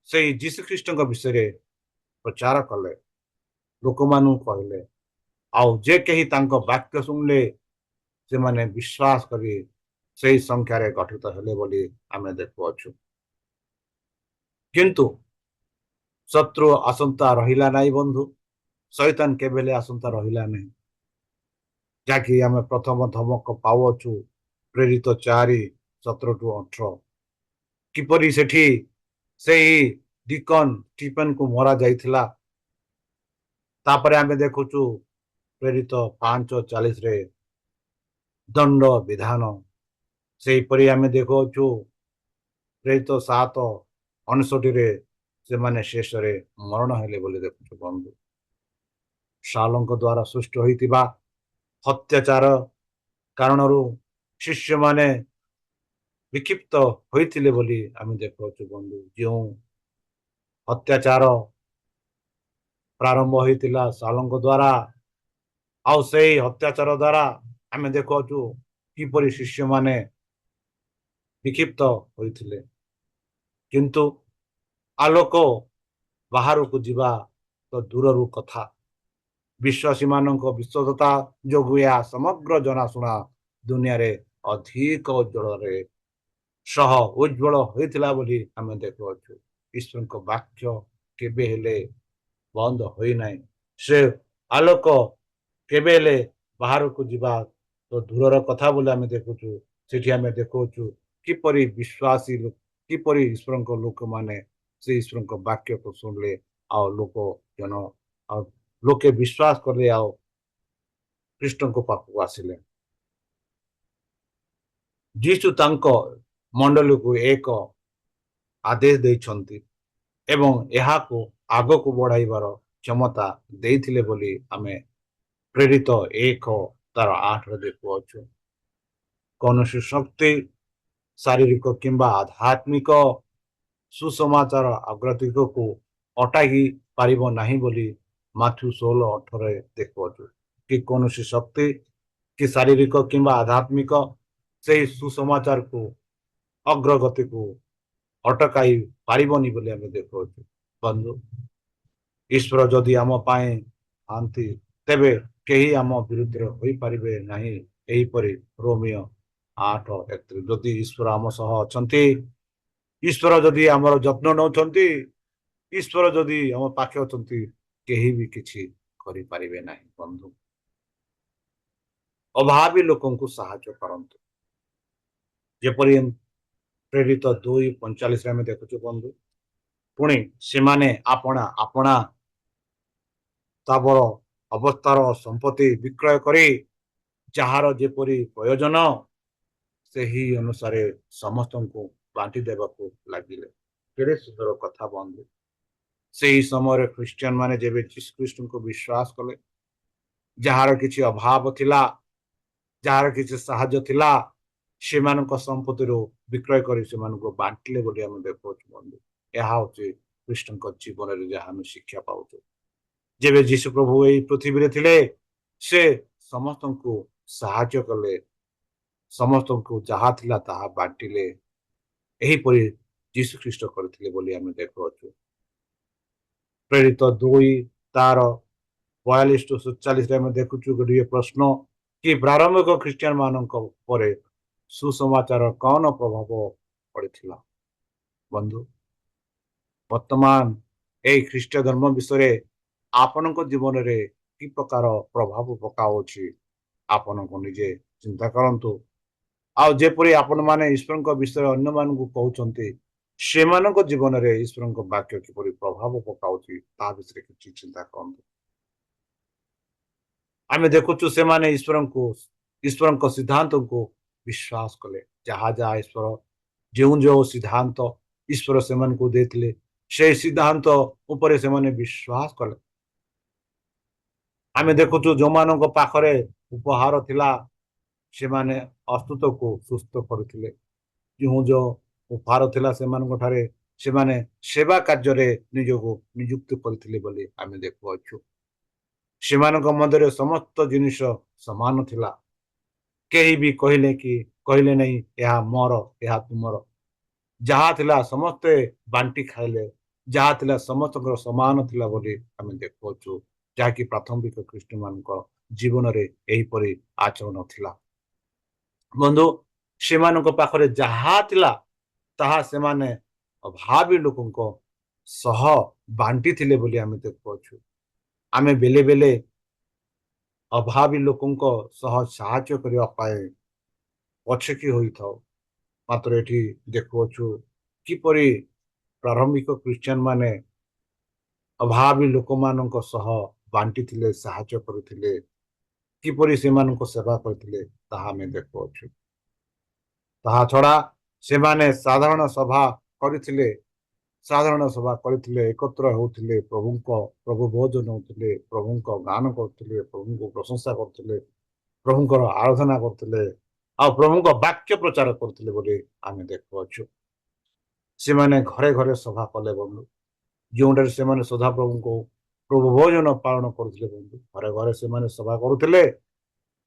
ସେହି ଯୀଶୁ ଖ୍ରୀଷ୍ଟଙ୍କ ବିଷୟରେ ପ୍ରଚାର କଲେ, ଲୋକମାନଙ୍କୁ କହିଲେ, ଆଉ ଯେ କେହି ତାଙ୍କ ବାକ୍ୟ ଶୁଣିଲେ ସେମାନେ ବିଶ୍ୱାସ କରି ସେହି ସଂଖ୍ୟାରେ ଗଠିତ ହେଲେ ବୋଲି ଆମେ ଦେଖୁଅଛୁ। କିନ୍ତୁ ଶତ୍ରୁ ଆସନ୍ତା ରହିଲା ନାହିଁ ବନ୍ଧୁ, ଶୈତାନ କେବେ ହେଲେ ଆସନ୍ତା ରହିଲା ନାହିଁ, ଯାହାକି ଆମେ ପ୍ରଥମ ଧମକ ପାଉଅଛୁ ପ୍ରେରିତ 4:17-18। କିପରି ସେଠି ସେଇ ଡିକନ ଷ୍ଟିଫେନକୁ ମରା ଯାଇଥିଲା। ତାପରେ ଆମେ ଦେଖୁଛୁ ପ୍ରେରିତ 5:40ରେ ଦଣ୍ଡ ବିଧାନ। ସେହିପରି ଆମେ ଦେଖୁଅଛୁ ପ୍ରେରିତ 7:59ରେ ସେମାନେ ଶେଷରେ ମରଣ ହେଲେ ବୋଲି ଦେଖୁଛୁ ବନ୍ଧୁ। ଶାଲଙ୍କ ଦ୍ୱାରା ସୃଷ୍ଟି ହୋଇଥିବା ଅତ୍ୟାଚାର କାରଣରୁ ଶିଷ୍ୟମାନେ ବିକ୍ଷିପ୍ତ ହୋଇଥିଲେ ବୋଲି ଆମେ ଦେଖୁଅଛୁ ବନ୍ଧୁ। ଯେଉଁ ଅତ୍ୟାଚାର ପ୍ରାରମ୍ଭ ହୋଇଥିଲା ଶାଲଙ୍କ ଦ୍ୱାରା, ଆଉ ସେଇ ଅତ୍ୟାଚାର ଦ୍ୱାରା ଆମେ ଦେଖୁଅଛୁ କିପରି ଶିଷ୍ୟମାନେ ବିକ୍ଷିପ୍ତ ହୋଇଥିଲେ। କିନ୍ତୁ ଆଲୋକ ବାହାରକୁ ଯିବା ତ ଦୂରରୁ କଥା, ବିଶ୍ୱାସୀମାନଙ୍କ ବିଶ୍ୱସ୍ତତା ଯୋଗୁଁ ଏହା ସମଗ୍ର ଜଣାଶୁଣା ଦୁନିଆରେ ଅଧିକ ଉଜ୍ଜଳ ହୋଇଥିଲା ବୋଲି ଆମେ ଦେଖୁଅଛୁ। ଈଶ୍ୱରଙ୍କ ବାକ୍ୟ କେବେ ହେଲେ ବନ୍ଦ ହୋଇନାହିଁ। ସେ ଆଲୋକ କେବେ ହେଲେ ବାହାରକୁ ଯିବା ତ ଦୂରର କଥା ବୋଲି ଆମେ ଦେଖୁଛୁ। ସେଠି ଆମେ ଦେଖୁଅଛୁ କିପରି କିପରି ଈଶ୍ୱରଙ୍କ ଲୋକମାନେ ସେ ଈଶ୍ୱରଙ୍କ ବାକ୍ୟକୁ ଶୁଣିଲେ, ଆଉ ଆଉ ଲୋକେ ବିଶ୍ୱାସ କଲେ, ଆଉ ଖ୍ରୀଷ୍ଟଙ୍କ ପାଖକୁ ଆସିଲେ। ଯୀଶୁ ତାଙ୍କ ମଣ୍ଡଳୀକୁ ଏକ ଆଦେଶ ଦେଇଛନ୍ତି ଏବଂ ଏହାକୁ ଆଗକୁ ବଢାଇବାର କ୍ଷମତା ଦେଇଥିଲେ ବୋଲି ଆମେ ପ୍ରେରିତ 1:8 ଦେଖୁଅଛୁ। କୌଣସି ଶକ୍ତି ଶାରୀରିକ କିମ୍ବା ଆଧ୍ୟାତ୍ମିକ ସୁସମାଚାର ଅଗ୍ରଗତିକୁ ଅଟକାଇ ପାରିବ ନାହିଁ ବୋଲି ମାଥ୍ୟୁ 16:18 ଦେଖୁଅଛୁ। କି କୌଣସି ଶକ୍ତି କି ଶାରୀରିକ କିମ୍ବା ଆଧ୍ୟାତ୍ମିକ ସେହି ସୁସମାଚାରକୁ ଅଗ୍ରଗତିକୁ ଅଟକାଇ ପାରିବନି ବୋଲି ଆମେ ଦେଖୁଅଛୁ ବନ୍ଧୁ। ଈଶ୍ୱର ଯଦି ଆମ ପାଇଁ ଥାନ୍ତି ତେବେ କେହି ଆମ ବିରୁଦ୍ଧରେ ହୋଇପାରିବେ ନାହିଁ। ଏହିପରି ରୋମିଓ 8:31। ଯଦି ଈଶ୍ୱର ଆମ ସହ ଅଛନ୍ତି, ଈଶ୍ୱର ଯଦି ଆମର ଯତ୍ନ ନେଉଛନ୍ତି, ଈଶ୍ୱର ଯଦି ଆମ ପାଖେ ଅଛନ୍ତି, କେହି ବି କିଛି କରିପାରିବେ ନାହିଁ ବନ୍ଧୁ। ଅଭାବୀ ଲୋକଙ୍କୁ ସାହାଯ୍ୟ କରନ୍ତୁ, ଯେପରି ପ୍ରେରିତ 2:45 ଆମେ ଦେଖୁଛୁ ବନ୍ଧୁ। ପୁଣି ସେମାନେ ଆପଣା ଆପଣା ସ୍ଥାବର ଅବସ୍ଥାର ସମ୍ପତ୍ତି ବିକ୍ରୟ କରି ଯାହାର ଯେପରି ପ୍ରୟୋଜନ ସେହି ଅନୁସାରେ ସମସ୍ତଙ୍କୁ ବାଣ୍ଟି ଦେବାକୁ ଲାଗିଲେ। କେଡ଼େ ସୁନ୍ଦର କଥା ବନ୍ଧୁ। ସେହି ସମୟରେ ଖ୍ରୀଷ୍ଟିଆନ ମାନେ ଯେବେ ଯୀଶୁଖ୍ରୀଷ୍ଟଙ୍କୁ ବିଶ୍ୱାସ କଲେ, ଯାହାର କିଛି ଅଭାବ ଥିଲା, ଯାହାର କିଛି ସାହାଯ୍ୟ ଥିଲା, ସେମାନଙ୍କ ସମ୍ପତ୍ତିରୁ ବିକ୍ରୟ କରି ସେମାନଙ୍କୁ ବାଣ୍ଟିଲେ ବୋଲି ଆମେ ଦେଖୁଅଛୁ ବନ୍ଧୁ। ଏହା ହଉଛି ଖ୍ରୀଷ୍ଟଙ୍କ ଜୀବନରେ ଯାହା ଆମେ ଶିକ୍ଷା ପାଉଛୁ। ଯେବେ ଯୀଶୁ ପ୍ରଭୁ ଏହି ପୃଥିବୀରେ ଥିଲେ, ସେ ସମସ୍ତଙ୍କୁ ସାହାଯ୍ୟ କଲେ, ସମସ୍ତଙ୍କୁ ଯାହା ଥିଲା ତାହା ବାଣ୍ଟିଲେ। ଏହିପରି ଯୀଶୁଖ୍ରୀଷ୍ଟ କରିଥିଲେ ବୋଲି ଆମେ ଦେଖୁଅଛୁ। ପ୍ରେରିତ 2:42-47 ଆମେ ଦେଖୁଛୁ ଗୋଟିଏ ପ୍ରଶ୍ନ କି ପ୍ରାରମ୍ଭିକ ଖ୍ରୀଷ୍ଟିଆନ ମାନଙ୍କ ଉପରେ ସୁସମାଚାର କଣ ପ୍ରଭାବ ପଡିଥିଲା ବନ୍ଧୁ? ବର୍ତ୍ତମାନ ଏହି ଖ୍ରୀଷ୍ଟ ଧର୍ମ ବିଷୟରେ ଆପଣଙ୍କ ଜୀବନରେ କି ପ୍ରକାର ପ୍ରଭାବ ପକାଉଛି ଆପଣଙ୍କୁ ନିଜେ ଚିନ୍ତା କରନ୍ତୁ। ଆଉ ଯେପରି ଆପଣମାନେ ଈଶ୍ୱରଙ୍କ ବିଷୟରେ ଅନ୍ୟମାନଙ୍କୁ କହୁଛନ୍ତି, ସେମାନଙ୍କ ଜୀବନରେ ଈଶ୍ୱରଙ୍କ ବାକ୍ୟ କିପରି ପ୍ରଭାବ ପକାଉଛି ତା ବିଷୟରେ କିଛି ଚିନ୍ତା କରନ୍ତୁ। ଆମେ ଦେଖୁଛୁ ସେମାନେ ଈଶ୍ୱରଙ୍କ ସିଦ୍ଧାନ୍ତକୁ ବିଶ୍ୱାସ କଲେ। ଯାହା ଯାହା ଯେଉଁ ଯେଉଁ ସିଦ୍ଧାନ୍ତ ଈଶ୍ୱର ସେମାନଙ୍କୁ ଦେଇଥିଲେ, সেই ସିଦ୍ଧାନ୍ତ ଉପରେ ସେମାନେ ବିଶ୍ୱାସ କଲେ। ଆମେ ଦେଖୁଛୁ ଯେଉଁମାନଙ୍କ ପାଖରେ ଉପହାର ଥିଲା, ସେମାନେ ଅସୁସ୍ଥକୁ ସୁସ୍ଥ କରୁଥିଲେ। ଯେଉଁ ଉପହାର ଥିଲା ସେମାନଙ୍କ ଠାରେ ସେମାନେ ସେବା କାର୍ଯ୍ୟରେ ନିଜକୁ ନିଯୁକ୍ତ କରିଥିଲେ ବୋଲି ଆମେ ଦେଖୁଅଛୁ। ସେମାନଙ୍କ ମଧ୍ୟରେ ସମସ୍ତ ଜିନିଷ ସମାନ ଥିଲା। କେହି ବି କହିଲେ ନାହିଁ ଏହା ମୋର, ଏହା ତୁମର। ଯାହା ଥିଲା ସମସ୍ତେ ବାଣ୍ଟି ଖାଇଲେ, ଯାହା ଥିଲା ସମସ୍ତଙ୍କର ସମାନ ଥିଲା ବୋଲି ଆମେ ଦେଖୁଅଛୁ। ଯାହାକି ପ୍ରାଥମିକ ଖ୍ରୀଷ୍ଟମାନଙ୍କ ଜୀବନରେ ଏହିପରି ଆଚରଣ ଥିଲା ବନ୍ଧୁ। ସେମାନଙ୍କ ପାଖରେ ଯାହା ଥିଲା ତାହା ସେମାନେ ଅଭାବୀ ଲୋକଙ୍କ ସହ ବାଣ୍ଟିଥିଲେ ବୋଲି ଆମେ ଦେଖୁଅଛୁ। ଆମେ ବେଲେ ବେଲେ ଅଭାବୀ ଲୋକଙ୍କ ସହ ସାହାଯ୍ୟ କରିବା ପାଇଁ ପଛକି ହୋଇଥାଉ। ମାତ୍ର ଏଠି ଦେଖୁଅଛୁ କିପରି ପ୍ରାରମ୍ଭିକ ଖ୍ରୀଷ୍ଟିଆନ ମାନେ ଅଭାବୀ ଲୋକମାନଙ୍କ ସହ ବାଣ୍ଟିଥିଲେ, ସାହାଯ୍ୟ କରୁଥିଲେ, କିପରି ସେମାନଙ୍କୁ ସେବା କରିଥିଲେ ତାହା ଆମେ ଦେଖୁଅଛୁ। ତାହା ଛଡା ସେମାନେ ସାଧାରଣ ସଭା କରିଥିଲେ, ଏକତ୍ର ହେଉଥିଲେ, ପ୍ରଭୁ ଭୋଜନ ହଉଥିଲେ, ପ୍ରଭୁଙ୍କ ଗାନ କରୁଥିଲେ, ପ୍ରଭୁଙ୍କୁ ପ୍ରଶଂସା କରୁଥିଲେ, ପ୍ରଭୁଙ୍କର ଆରାଧନା କରୁଥିଲେ, ଆଉ ପ୍ରଭୁଙ୍କ ବାକ୍ୟ ପ୍ରଚାର କରୁଥିଲେ ବୋଲି ଆମେ ଦେଖୁଅଛୁ। ସେମାନେ ଘରେ ଘରେ ସଭା କଲେ ବନ୍ଧୁ, ଯେଉଁଠାରେ ସେମାନେ ସଦାପ୍ରଭୁଙ୍କୁ ପ୍ରଭୁ ଭୋଜନ ପାଳନ କରୁଥିଲେ ବନ୍ଧୁ। ଘରେ ଘରେ ସେମାନେ ସଭା କରୁଥିଲେ,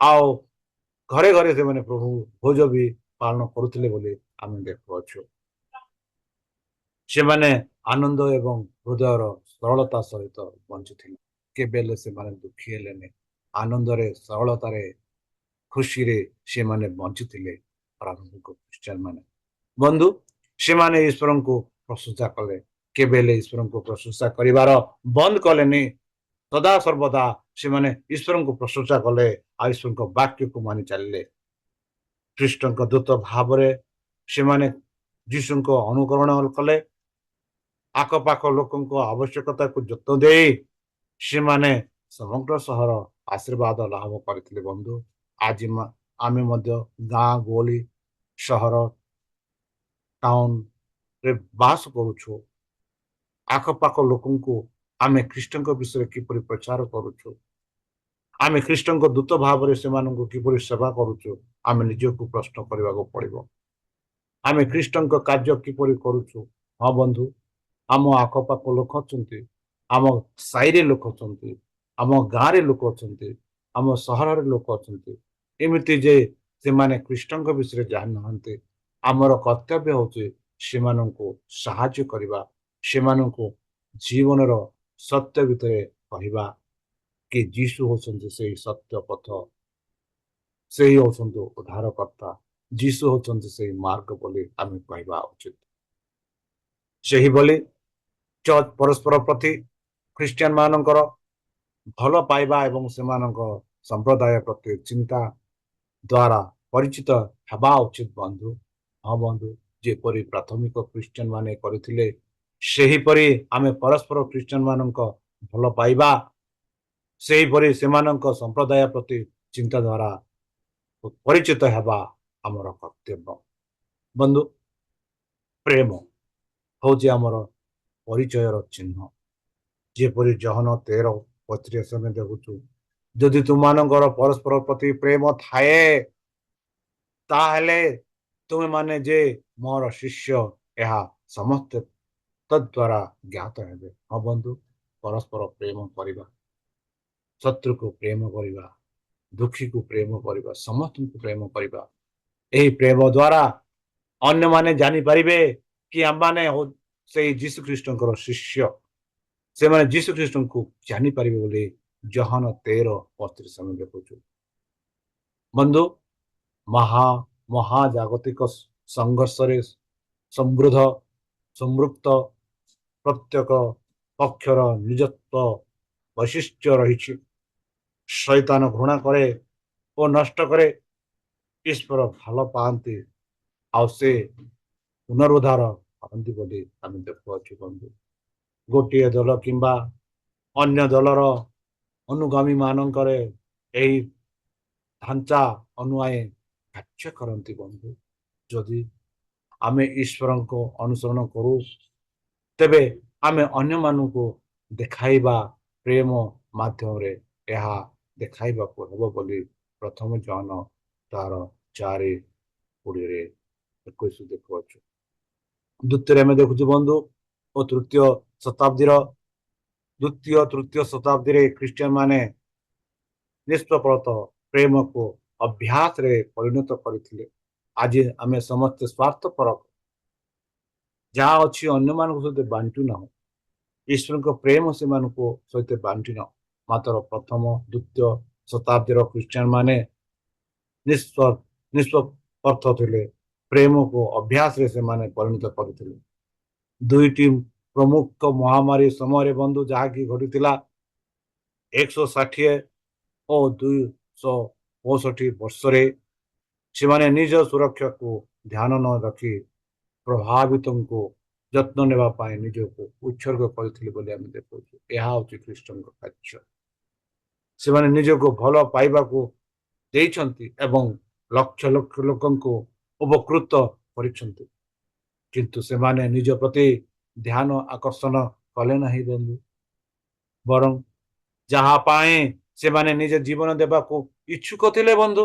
ଆଉ ଘରେ ଘରେ ସେମାନେ ପ୍ରଭୁ ଭୋଜ ବି ପାଳନ କରୁଥିଲେ ବୋଲି ଆମେ ଦେଖୁଅଛୁ। ସେମାନେ ଆନନ୍ଦ ଏବଂ ହୃଦୟର ସରଳତା ସହିତ ବଞ୍ଚିଥିଲେ। କେବେ ହେଲେ ସେମାନେ ଦୁଃଖୀ ହେଲେନି। ଆନନ୍ଦରେ, ସରଳତାରେ, ଖୁସିରେ ସେମାନେ ବଞ୍ଚିଥିଲେ ପ୍ରାରମ୍ଭିକ ଖ୍ରୀଷ୍ଟିଆନ ମାନେ। ବନ୍ଧୁ, ସେମାନେ ଈଶ୍ୱରଙ୍କୁ ପ୍ରଶଂସା କଲେ। କେବେ ହେଲେ ଈଶ୍ୱରଙ୍କୁ ପ୍ରଶଂସା କରିବାର ବନ୍ଦ କଲେନି। ସଦା ସର୍ବଦା ସେମାନେ ଈଶ୍ୱରଙ୍କୁ ପ୍ରଶଂସା କଲେ, ଆଉ ଈଶ୍ୱରଙ୍କ ବାକ୍ୟକୁ ମାନି ଚାଲିଲେ। ଖ୍ରୀଷ୍ଟଙ୍କ ଦୂତ ଭାବରେ ସେମାନେ ଯୀଶୁଙ୍କ ଅନୁକରଣ କଲେ। ଆଖପାଖ ଲୋକଙ୍କ ଆବଶ୍ୟକତାକୁ ଯତ୍ନ ଦେଇ ସେମାନେ ସମଗ୍ର ସହର ଆଶୀର୍ବାଦ ଲାଭ କରିଥିଲେ ବନ୍ଧୁ। ଆଜି ଆମେ ମଧ୍ୟ ଗାଁ ଗହଳି, ସହର, ଟାଉନରେ ବାସ କରୁଛୁ। ଆଖପାଖ ଲୋକଙ୍କୁ ଆମେ ଖ୍ରୀଷ୍ଟଙ୍କ ବିଷୟରେ କିପରି ପ୍ରଚାର କରୁଛୁ, ଆମେ ଖ୍ରୀଷ୍ଟଙ୍କ ଦୂତ ଭାବରେ ସେମାନଙ୍କୁ କିପରି ସେବା କରୁଛୁ, ଆମେ ନିଜକୁ ପ୍ରଶ୍ନ କରିବାକୁ ପଡିବ। ଆମେ ଖ୍ରୀଷ୍ଟଙ୍କ କାର୍ଯ୍ୟ କିପରି କରୁଛୁ? ହଁ ବନ୍ଧୁ, ଆମ ଆଖପାଖ ଲୋକ ଅଛନ୍ତି, ଆମ ସାହିରେ ଲୋକ ଅଛନ୍ତି, ଆମ ଗାଁରେ ଲୋକ ଅଛନ୍ତି, ଆମ ସହରରେ ଲୋକ ଅଛନ୍ତି, ଏମିତି ଯେ ସେମାନେ ଖ୍ରୀଷ୍ଟଙ୍କ ବିଷୟରେ ଜାଣିନାହାନ୍ତି। ଆମର କର୍ତ୍ତବ୍ୟ ହଉଛି ସେମାନଙ୍କୁ ସାହାଯ୍ୟ କରିବା, ସେମାନଙ୍କୁ ଜୀବନର ସତ୍ୟ ଭିତରେ କହିବା କି ଯୀଶୁ ହଉଛନ୍ତି ସେଇ ସତ୍ୟ ପଥ, ସେହି ହଉଛନ୍ତି ଉଦ୍ଧାରକର୍ତ୍ତା, ଯୀଶୁ ହଉଛନ୍ତି ସେଇ ମାର୍ଗ ବୋଲି ଆମେ କହିବା ଉଚିତ। ସେହିଭଳି ଚର୍ଚ୍ଚ ପରସ୍ପର ପ୍ରତି ଖ୍ରୀଷ୍ଟିଆନ ମାନଙ୍କର ଭଲ ପାଇବା ଏବଂ ସେମାନଙ୍କ ସମ୍ପ୍ରଦାୟ ପ୍ରତି ଚିନ୍ତା ଦ୍ୱାରା ପରିଚିତ ହେବା ଉଚିତ ବନ୍ଧୁ। ହଁ ବନ୍ଧୁ, ଯେପରି ପ୍ରାଥମିକ ଖ୍ରୀଷ୍ଟିଆନ ମାନେ କରିଥିଲେ, ସେହିପରି ଆମେ ପରସ୍ପର ଖ୍ରୀଷ୍ଟିଆନ ମାନଙ୍କ ଭଲ ପାଇବା, ସେହିପରି ସେମାନଙ୍କ ସମ୍ପ୍ରଦାୟ ପ୍ରତି ଚିନ୍ତାଧାରା ପରିଚିତ ହେବା ଆମର କର୍ତ୍ତବ୍ୟ। ବନ୍ଧୁ, ପ୍ରେମ ହଉଛି ଆମର ପରିଚୟର ଚିହ୍ନ। ଯେପରି ଜହନ 13:35 ଆମେ ଦେଖୁଛୁ, ଯଦି ତୁମମାନଙ୍କର ପରସ୍ପର ପ୍ରତି ପ୍ରେମ ଥାଏ, ତାହେଲେ ତୁମେ ମାନେ ଯେ ମୋର ଶିଷ୍ୟ, ଏହା ସମସ୍ତେ ତଦ୍ୱାରା ଜ୍ଞାତ ହେବେ। ହଁ ବନ୍ଧୁ, ପରସ୍ପର ପ୍ରେମ କରିବା, ଶତ୍ରୁକୁ ପ୍ରେମ କରିବା, ଦୁଃଖୀକୁ ପ୍ରେମ କରିବା, ସମସ୍ତଙ୍କୁ ପ୍ରେମ କରିବା। ଏହି ପ୍ରେମ ଦ୍ୱାରା ଅନ୍ୟମାନେ ଜାଣିପାରିବେ କି ଆମମାନେ ସେଇ ଯୀଶୁ ଖ୍ରୀଷ୍ଟଙ୍କର ଶିଷ୍ୟ। ସେମାନେ ଯୀଶୁ ଖ୍ରୀଷ୍ଟଙ୍କୁ ଜାଣିପାରିବେ ବୋଲି ଜହନ 13:35 ଆମେ ଦେଖୁଛୁ। ବନ୍ଧୁ, ମହାଜାଗତିକ ସଂଘର୍ଷରେ ସମ୍ପୃକ୍ତ ପ୍ରତ୍ୟେକ ପକ୍ଷର ନିଜତ୍ୱ ବୈଶିଷ୍ଟ୍ୟ ରହିଛି। ଶୈତାନ ଘୃଣା କରେ ଓ ନଷ୍ଟ କରେ, ଈଶ୍ୱର ଭଲ ପାଆନ୍ତି ଆଉ ସେ ପୁନରୁଦ୍ଧାର କରନ୍ତି ବୋଲି ଆମେ ଦେଖୁଅଛୁ ବନ୍ଧୁ। ଗୋଟିଏ ଦଳ କିମ୍ବା ଅନ୍ୟ ଦଳର ଅନୁଗାମୀ ମାନଙ୍କରେ ଏହି ଢାଞ୍ଚା ଅନୁଯାୟୀ କାର୍ଯ୍ୟ କରନ୍ତି ବନ୍ଧୁ। ଯଦି ଆମେ ଈଶ୍ୱରଙ୍କୁ ଅନୁସରଣ କରୁ, ତେବେ ଆମେ ଅନ୍ୟମାନଙ୍କୁ ଦେଖାଇବା ପ୍ରେମ ମାଧ୍ୟମରେ ଏହା ଦେଖାଇବାକୁ ହେବ ବୋଲି ପ୍ରଥମ ଜହନ 4:20-21 ଦେଖୁଅଛୁ। ଦ୍ୱିତୀୟରେ ଆମେ ଦେଖୁଛୁ ବନ୍ଧୁ, ଓ ତୃତୀୟ ଶତାବ୍ଦୀରେ ଖ୍ରୀଷ୍ଟିଆନ ମାନେ ନିଷ୍କପଟ ପ୍ରେମକୁ ଅଭ୍ୟାସରେ ପରିଣତ କରିଥିଲେ। ଆଜି ଆମେ ସମସ୍ତେ ସ୍ୱାର୍ଥପର, ଯାହା ଅଛି ଅନ୍ୟମାନଙ୍କ ସହିତ ବାଣ୍ଟୁ ନାହୁଁ। ଈଶ୍ୱରଙ୍କ ପ୍ରେମ ସେମାନଙ୍କୁ ସହିତ ବାଣ୍ଟି ନାହୁଁ। ମାତ୍ର ପ୍ରଥମ ଦ୍ୱିତୀୟ ଶତାବ୍ଦୀର ଖ୍ରୀଷ୍ଟିଆନ ମାନେ ନିଷ୍ପର୍ଥ ଥିଲେ, ପ୍ରେମକୁ ଅଭ୍ୟାସରେ ସେମାନେ ପରିଣତ କରିଥିଲେ। ଦୁଇଟି ପ୍ରମୁଖ ମହାମାରୀ ସମୟରେ ବନ୍ଧୁ ଯାହାକି ଘଟିଥିଲା 160 ଓ 265 ବର୍ଷରେ ସେମାନେ ନିଜ ସୁରକ୍ଷାକୁ ଧ୍ୟାନ ନ ରଖି ପ୍ରଭାବିତଙ୍କୁ ଯତ୍ନ ନେବା ପାଇଁ ନିଜକୁ ଉତ୍ସର୍ଗ କରିଥିଲେ ବୋଲି ଆମେ ଦେଖୁଛୁ। ଏହା ହଉଛି ଖ୍ରୀଷ୍ଟଙ୍କ କାର୍ଯ୍ୟ। ସେମାନେ ନିଜକୁ ଭଲ ପାଇବାକୁ ଦେଇଛନ୍ତି ଏବଂ ଲକ୍ଷ ଲକ୍ଷ ଲୋକଙ୍କୁ ଉପକୃତ କରିଛନ୍ତି, କିନ୍ତୁ ସେମାନେ ନିଜ ପ୍ରତି ଧ୍ୟାନ ଆକର୍ଷଣ କଲେ ନାହିଁ ବନ୍ଧୁ। ବରଂ ଯାହା ପାଇଁ ସେମାନେ ନିଜ ଜୀବନ ଦେବାକୁ ଇଚ୍ଛୁକ ଥିଲେ ବନ୍ଧୁ,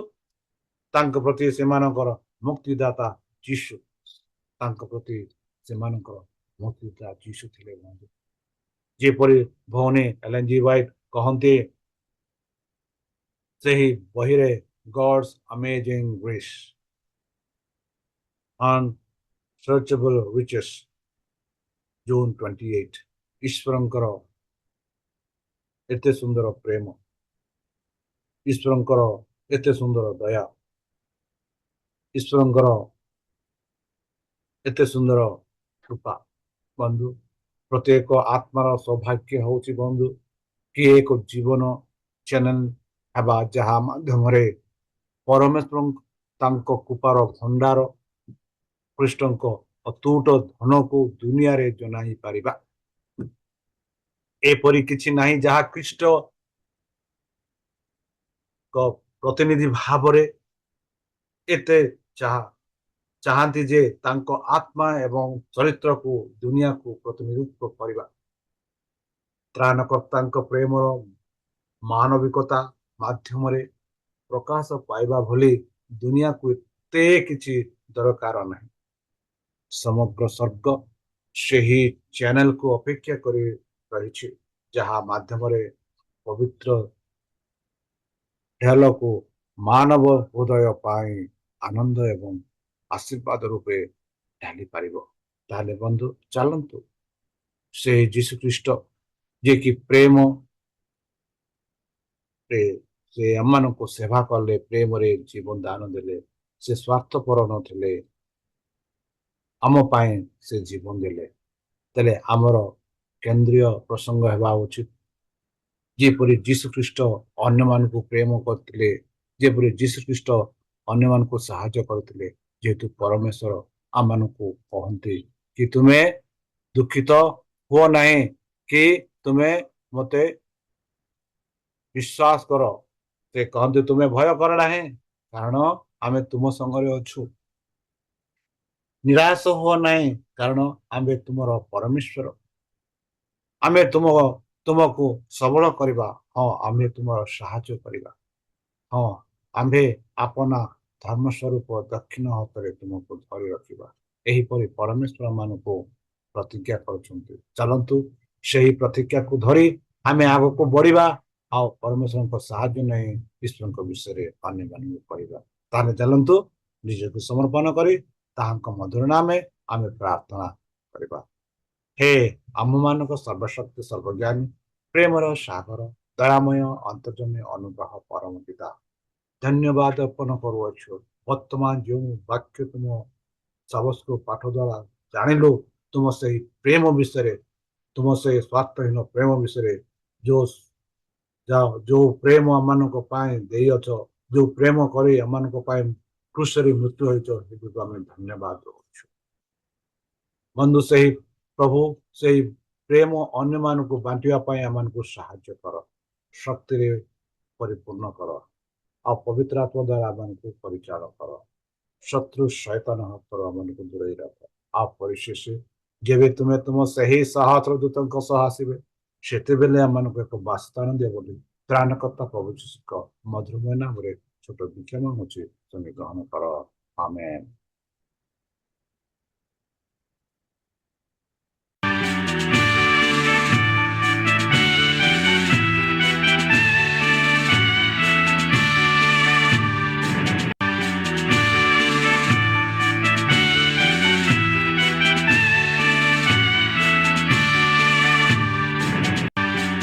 ତାଙ୍କ ପ୍ରତି ସେମାନଙ୍କର ମୁକ୍ତିଦାତା ଯୀଶୁ, ତାଙ୍କ ପ୍ରତି ସେମାନଙ୍କର ମୁକ୍ତିଦାତା ଯୀଶୁ ଥିଲେ ବନ୍ଧୁ। ଯେପରି ଭଉଣୀ ଏଲେନ୍ ଜି ହ୍ୱାଇଟ୍ କହନ୍ତି ସେହି ବହିରେ, ଗଡ୍ସ ଆମେଜିଂ ଗ୍ରେସ୍, ଅନସର୍ଚେବଲ ରିଚେସ୍, ଜୁନ୍ 28, ଈଶ୍ୱରଙ୍କର ଏତେ ସୁନ୍ଦର ପ୍ରେମ, ଈଶ୍ୱରଙ୍କର ଏତେ ସୁନ୍ଦର ଦୟା, ଈଶ୍ୱରଙ୍କର ଏତେ ସୁନ୍ଦର କୃପା ବନ୍ଧୁ। ପ୍ରତ୍ୟେକ ଆତ୍ମାର ସୌଭାଗ୍ୟ ହେଉଛି ବନ୍ଧୁ କି ଏକ ଜୀବନ ଚ୍ୟାନେଲ ହେବା, ଯାହା ମାଧ୍ୟମରେ ପରମେଶ୍ୱର ତାଙ୍କ କୃପାର ଭଣ୍ଡାର, ଖ୍ରୀଷ୍ଟଙ୍କ ଅତୁଟ ଧନକୁ ଦୁନିଆରେ ଜଣାଇ ପାରିବା। ଏପରି କିଛି ନାହିଁ ଯାହା ଖ୍ରୀଷ୍ଟଙ୍କ ପ୍ରତିନିଧି ଭାବରେ ଏତେ ଚାହାନ୍ତି ଯେ ତାଙ୍କ ଆତ୍ମା ଏବଂ ଚରିତ୍ରକୁ ଦୁନିଆକୁ ପ୍ରତିନିଧିତ୍ୱ କରିବା। ତ୍ରାଣକର୍ତ୍ତାଙ୍କ ପ୍ରେମର ମାନବିକତା ମାଧ୍ୟମରେ ପ୍ରକାଶ ପାଇବା ଭଳି ଦୁନିଆକୁ ଏତେ କିଛି ଦରକାର ନାହିଁ। ସମଗ୍ର ସ୍ୱର୍ଗ ସେହି ଚ୍ୟାନେଲକୁ ଅପେକ୍ଷା କରି ରହିଛି, ଯାହା ମାଧ୍ୟମରେ ପବିତ୍ର ଢେଲକୁ ମାନବ ହୃଦୟ ପାଇଁ ଆନନ୍ଦ ଏବଂ ଆଶୀର୍ବାଦ ରୂପେ ଢାଲି ପାରିବ। ତାହେଲେ ବନ୍ଧୁ ଚାଲନ୍ତୁ ସେହି ଯୀଶୁ ଖ୍ରୀଷ୍ଟ ଯିଏକି ସେ ଆମମାନଙ୍କୁ ସେବା କଲେ, ପ୍ରେମରେ ଜୀବନ ଦାନ ଦେଲେ, ସେ ସ୍ୱାର୍ଥପର ନଥିଲେ, ଆମ ପାଇଁ ସେ ଜୀବନ ଦେଲେ। ତେବେ ଆମର କେନ୍ଦ୍ରୀୟ ପ୍ରସଙ୍ଗ ହେବା ଉଚିତ, ଯେପରି ଯୀଶୁ ଖ୍ରୀଷ୍ଟ ଅନ୍ୟମାନଙ୍କୁ ପ୍ରେମ କରିଥିଲେ, ଯେପରି ଯୀଶୁ ଖ୍ରୀଷ୍ଟ ଅନ୍ୟମାନଙ୍କୁ ସାହାଯ୍ୟ କରୁଥିଲେ। ଯେହେତୁ ପରମେଶ୍ୱର ଆମମାନଙ୍କୁ କହନ୍ତି କି ତୁମେ ଦୁଃଖିତ ହୁଅ ନାହିଁ, କି ତୁମେ ମତେ ବିଶ୍ୱାସ କର। ସେ କହନ୍ତି ତୁମେ ଭୟ କର ନାହିଁ, କାରଣ ଆମେ ତୁମ ସଙ୍ଗରେ ଅଛୁ। ନିରାଶ ହୁଅ ନାହିଁ, କାରଣ ଆମେ ତୁମର ପରମେଶ୍ୱର। ଆମେ ତୁମକୁ ସବଳ କରିବା, ହଁ ଆମେ ତୁମର ସାହାଯ୍ୟ କରିବା, ହଁ ଆମ୍ଭେ ଆପଣା ଧର୍ମ ସ୍ୱରୂପ ଦକ୍ଷିଣ ହାତରେ ତୁମକୁ ଧରି ରଖିବା। ଏହିପରି ପରମେଶ୍ୱର ମାନଙ୍କୁ ପ୍ରତିଜ୍ଞା କରୁଛନ୍ତି। ଚାଲନ୍ତୁ ସେହି ପ୍ରତିଜ୍ଞାକୁ ଧରି ଆମେ ଆଗକୁ ବଢିବା, ଆଉ ପରମେଶ୍ୱରଙ୍କ ସାହାଯ୍ୟ ନେଇ ଈଶ୍ୱରଙ୍କ ବିଷୟରେ ଅନ୍ୟମାନଙ୍କୁ କହିବା। ତାହେଲେ ଚାଲନ୍ତୁ ନିଜକୁ ସମର୍ପଣ କରି ତାହାଙ୍କ ମଧୁର ନାମେ ଆମେ ପ୍ରାର୍ଥନା କରିବା। ହେ ଆମମାନଙ୍କ ସର୍ବଶକ୍ତି ସର୍ବଜ୍ଞାନୀ ପ୍ରେମର ସାଗର, ଦୟାମୟ ଅନ୍ତର୍ଜମୀ ଅନୁଗ୍ରହ ପରମ ପିତା, ଧନ୍ୟବାଦ ଅର୍ପଣ କରୁଅଛୁ। ବର୍ତ୍ତମାନ ଯେଉଁ ବାକ୍ୟ ତୁମ ସମସ୍ତ ପାଠ ଦ୍ୱାରା ଜାଣିଲୁ, ତୁମ ସେହି ପ୍ରେମ ବିଷୟରେ, ତୁମ ସେହି ସ୍ୱାର୍ଥହୀନ ପ୍ରେମ ବିଷୟରେ, ଯୋଉ ପ୍ରେମ ଆମମାନଙ୍କ ପାଇଁ ଦେଇଅଛ, ଯୋଉ ପ୍ରେମ କରି ଆମମାନଙ୍କ ପାଇଁ କ୍ରୁଶରେ ମୃତ୍ୟୁ ହୋଇଛ, ସେଥିକୁ ଆମେ ଧନ୍ୟବାଦ ଦଉଛୁ ବନ୍ଧୁ। ସେହି ପ୍ରଭୁ ସେହି ପ୍ରେମ ଅନ୍ୟମାନଙ୍କୁ ବାଣ୍ଟିବା ପାଇଁ ଆମମାନଙ୍କୁ ସାହାଯ୍ୟ କର, ଶକ୍ତିରେ ପରିପୂର୍ଣ୍ଣ କର, ଆଉ ପବିତ୍ର ଆତ୍ମା ଦ୍ୱାରା ଆମମାନଙ୍କୁ ପରିଚାଳନା କର। ଶତ୍ରୁ ଶୈତାନ ହାତରୁ ଆମମାନଙ୍କୁ ଦୂରେଇ ରଖ। ଆଉ ପରିଶେଷ ଯେବେ ତୁମେ ତୁମ ସେହି ସହସ୍ର ଦୂତଙ୍କ ସହ ଆସିବେ, ସେତେବେଳେ ଆମମାନଙ୍କୁ ଏକ ବାସସ୍ଥାନ ଦିଅ ବୋଲି ତ୍ରାଣକର୍ତ୍ତା ପ୍ରଭୁ ଯୀଶୁଙ୍କ ମଧୁରମୟ ନାମରେ ଛୋଟ ବିକ୍ଷମ ଅଛି, ତୁମେ ଗ୍ରହଣ କର। ଆମେନ୍।